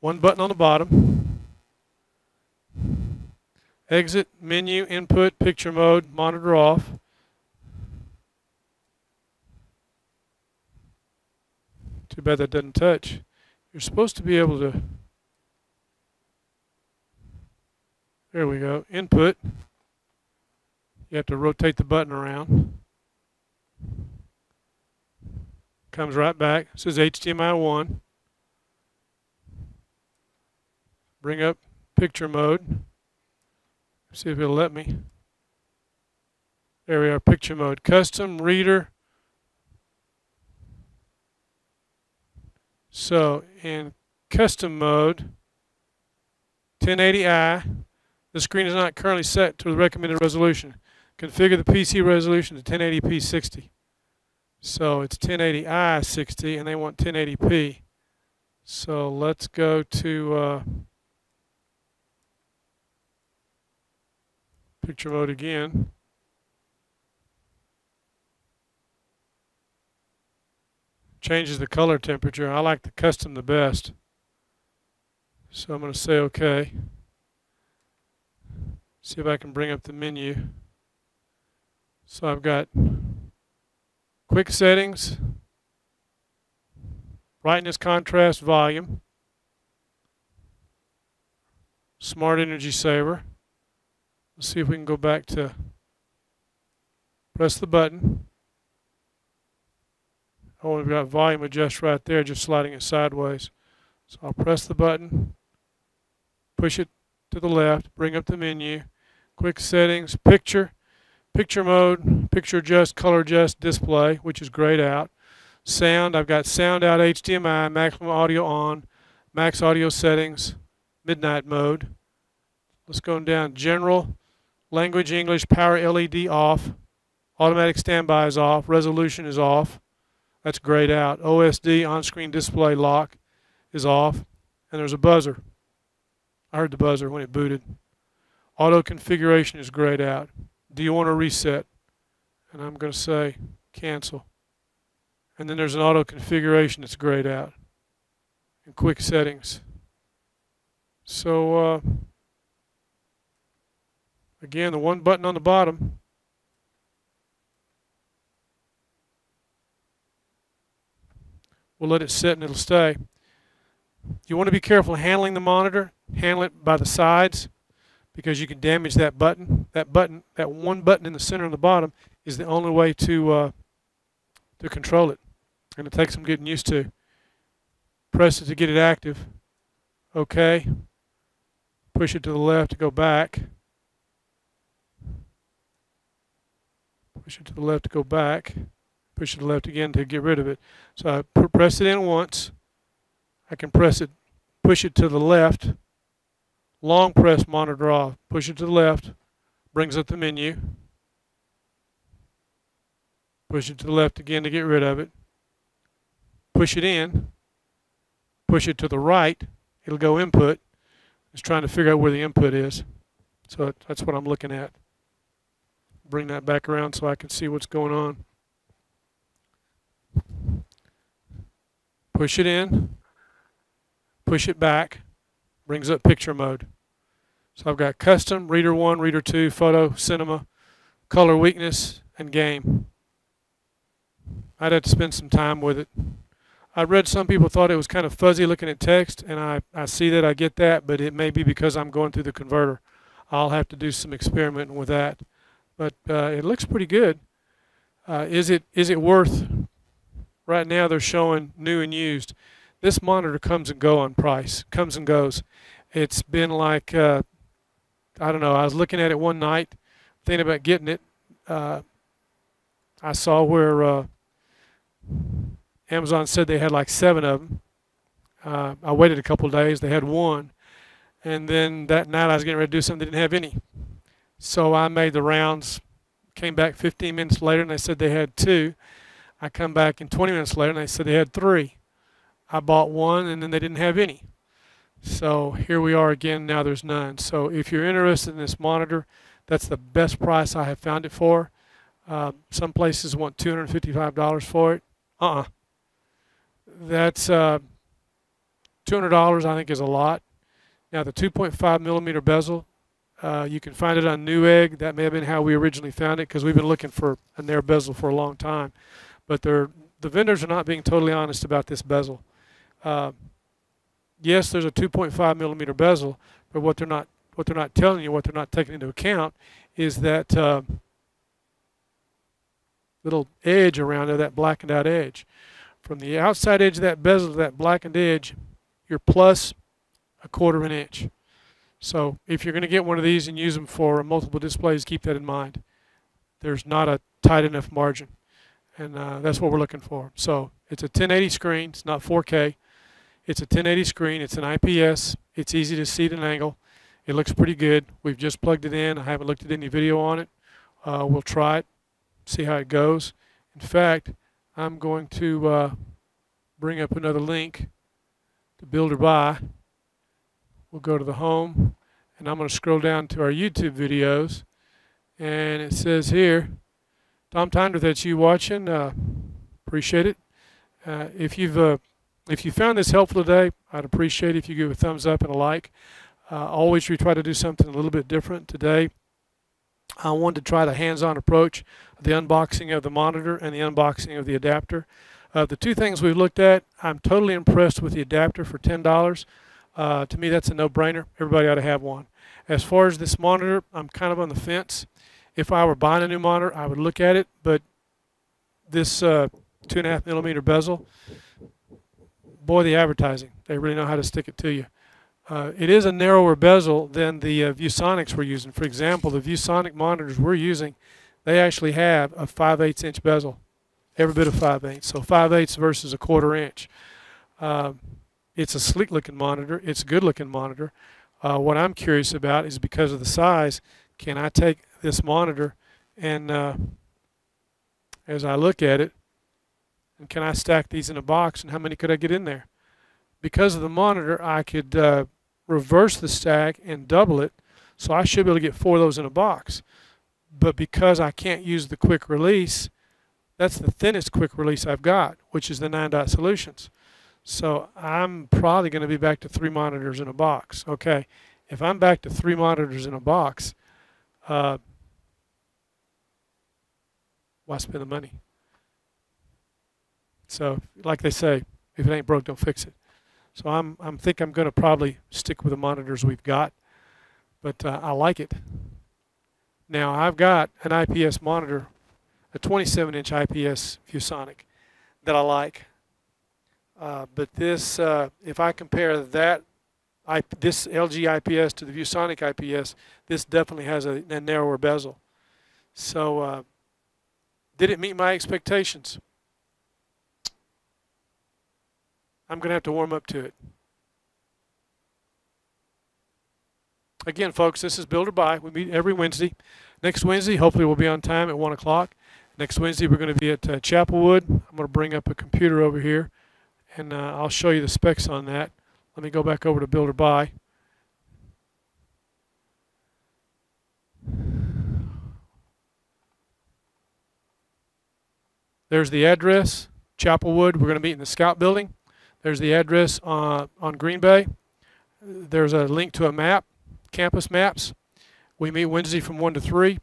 One button on the bottom. Exit, menu, input, picture mode, monitor off. Too bad that doesn't touch. You're supposed to be able to, there we go, input. You have to rotate the button around. Comes right back. It says HDMI 1. Bring up picture mode. See if it'll let me. There we are, picture mode. Custom reader. So in custom mode, 1080i. The screen is not currently set to the recommended resolution. Configure the PC resolution to 1080p 60. So it's 1080i 60, and they want 1080p. So let's go to picture mode again. Changes the color temperature. I like the custom the best. So I'm going to say OK. See if I can bring up the menu. So I've got quick settings, brightness, contrast, volume, smart energy saver. Let's see if we can go back to press the button. Oh, we've got volume adjust right there, just sliding it sideways. So I'll press the button, push it to the left, bring up the menu, quick settings, picture mode, picture adjust, color adjust, display, which is grayed out. Sound, I've got sound out, HDMI, maximum audio on, max audio settings, midnight mode. Let's go down, general, language English, power LED off, automatic standby is off, resolution is off. That's grayed out. OSD, on-screen display lock, is off. And there's a buzzer. I heard the buzzer when it booted. Auto configuration is grayed out. Do you want to reset? And I'm going to say cancel. And then there's an auto configuration that's grayed out. And quick settings. So, again, the one button on the bottom. We'll let it sit and it'll stay. You want to be careful handling the monitor. Handle it by the sides because you can damage that button. That one button in the center and the bottom is the only way to control it. And it takes some getting used to. Press it to get it active. OK. Push it to the left to go back. Push it to the left to go back. Push it to the left again to get rid of it. So I press it in once. I can press it, push it to the left. Long press, monitor off. Push it to the left. Brings up the menu. Push it to the left again to get rid of it. Push it in. Push it to the right. It'll go input. It's trying to figure out where the input is. So that's what I'm looking at. Bring that back around so I can see what's going on. Push it in, push it back, brings up picture mode. So I've got custom, reader 1, reader 2, photo, cinema, color weakness, and game. I'd have to spend some time with it. I read some people thought it was kind of fuzzy looking at text, and I see that, I get that, but it may be because I'm going through the converter. I'll have to do some experimenting with that. But it looks pretty good. Is it worth... Right now they're showing new and used. This monitor comes and goes on price, comes and goes. It's been like, I don't know, I was looking at it one night, thinking about getting it. I saw where Amazon said they had like 7 of them. I waited a couple of days, they had 1. And then that night I was getting ready to do something, they didn't have any. So I made the rounds, came back 15 minutes later and they said they had 2. I come back in 20 minutes later and they said they had 3. I bought 1 and then they didn't have any. So here we are again. Now there's none. So if you're interested in this monitor, that's the best price I have found it for. Some places want $255 for it. That's $200, I think, is a lot. Now the 2.5 millimeter bezel, you can find it on Newegg. That may have been how we originally found it, because we've been looking for a narrow bezel for a long time. But the vendors are not being totally honest about this bezel. Yes, there's a 2.5 millimeter bezel, but what they're not telling you, what they're not taking into account, is that little edge around there, that blackened out edge. From the outside edge of that bezel to that blackened edge, you're plus 1/4 inch. So if you're going to get one of these and use them for multiple displays, keep that in mind. There's not a tight enough margin, and that's what we're looking for. So it's a 1080 screen. It's not 4K. It's a 1080 screen. It's an IPS. It's easy to see at an angle. It looks pretty good. We've just plugged it in. I haven't looked at any video on it. We'll try it, see how it goes. In fact, I'm going to bring up another link to build or buy. We'll go to the home, and I'm going to scroll down to our YouTube videos, and it says here, Tom Tyndreth, that's you watching. Appreciate it. If you found this helpful today, I'd appreciate it if you give a thumbs up and a like. Always we try to do something a little bit different. Today, I wanted to try the hands-on approach, the unboxing of the monitor and the unboxing of the adapter. The two things we've looked at, I'm totally impressed with the adapter for $10. To me, that's a no-brainer. Everybody ought to have one. As far as this monitor, I'm kind of on the fence. If I were buying a new monitor, I would look at it, but this 2.5 millimeter bezel, boy, the advertising. They really know how to stick it to you. It is a narrower bezel than the ViewSonics we're using. For example, the ViewSonic monitors we're using, they actually have a 5/8 inch bezel, every bit of 5/8. So 5/8 versus 1/4 inch. It's a sleek looking monitor. It's a good looking monitor. What I'm curious about is, because of the size, can I take this monitor and as I look at it, and can I stack these in a box, and how many could I get in there? Because of the monitor, I could reverse the stack and double it, so I should be able to get 4 of those in a box. But because I can't use the quick release, that's the thinnest quick release I've got, which is the 9-dot solutions. So I'm probably going to be back to 3 monitors in a box. Okay, if I'm back to 3 monitors in a box, why spend the money? So, like they say, if it ain't broke, don't fix it. So I'm think I'm going to probably stick with the monitors we've got, but I like it. Now I've got an IPS monitor, a 27-inch IPS ViewSonic that I like. But this, if I compare that, this LG IPS to the ViewSonic IPS, this definitely has a narrower bezel. So, did it meet my expectations? I'm going to have to warm up to it. Again, folks, this is Build or Buy. We meet every Wednesday. Next Wednesday, hopefully we'll be on time at 1 o'clock. Next Wednesday, we're going to be at Chapelwood. I'm going to bring up a computer over here, and I'll show you the specs on that. Let me go back over to Build or Buy. There's the address, Chapelwood. We're going to meet in the Scout Building. There's the address on Green Bay. There's a link to a map, campus maps. We meet Wednesday from 1 to 3.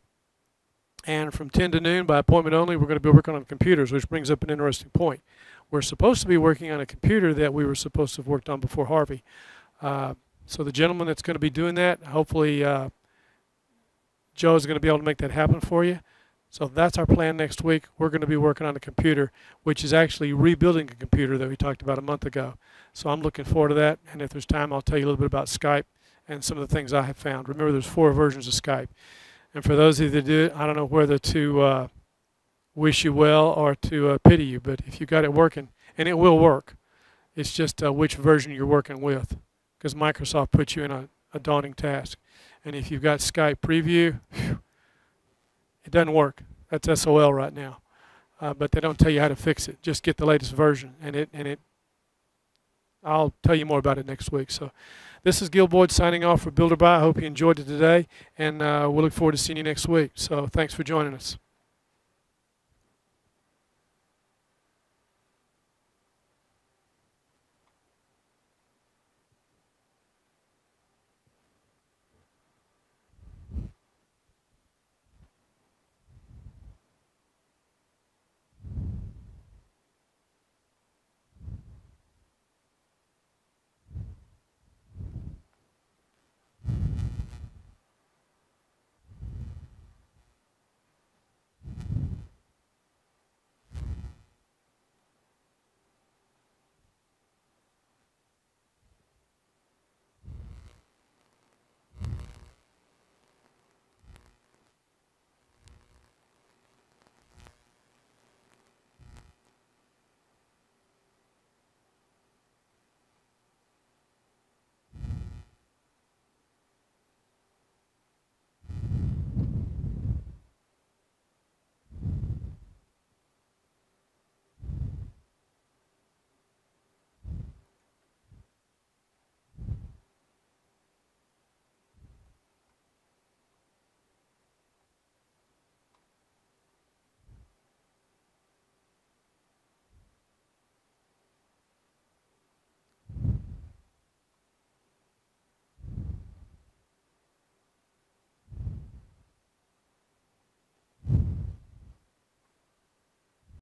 And from 10 to noon, by appointment only, we're going to be working on computers, which brings up an interesting point. We're supposed to be working on a computer that we were supposed to have worked on before Harvey. So the gentleman that's going to be doing that, hopefully Joe is going to be able to make that happen for you. So that's our plan next week. We're going to be working on a computer, which is actually rebuilding a computer that we talked about a month ago. So I'm looking forward to that. And if there's time, I'll tell you a little bit about Skype and some of the things I have found. Remember, there's 4 versions of Skype. And for those of you that do it, I don't know whether to wish you well or to pity you. But if you got it working, and it will work, it's just which version you're working with, because Microsoft puts you in a daunting task. And if you've got Skype Preview, whew, it doesn't work. That's SOL right now. But they don't tell you how to fix it. Just get the latest version, and it I'll tell you more about it next week. So this is Gil Boyd signing off for BuilderBuy. I hope you enjoyed it today, and we'll look forward to seeing you next week. So thanks for joining us.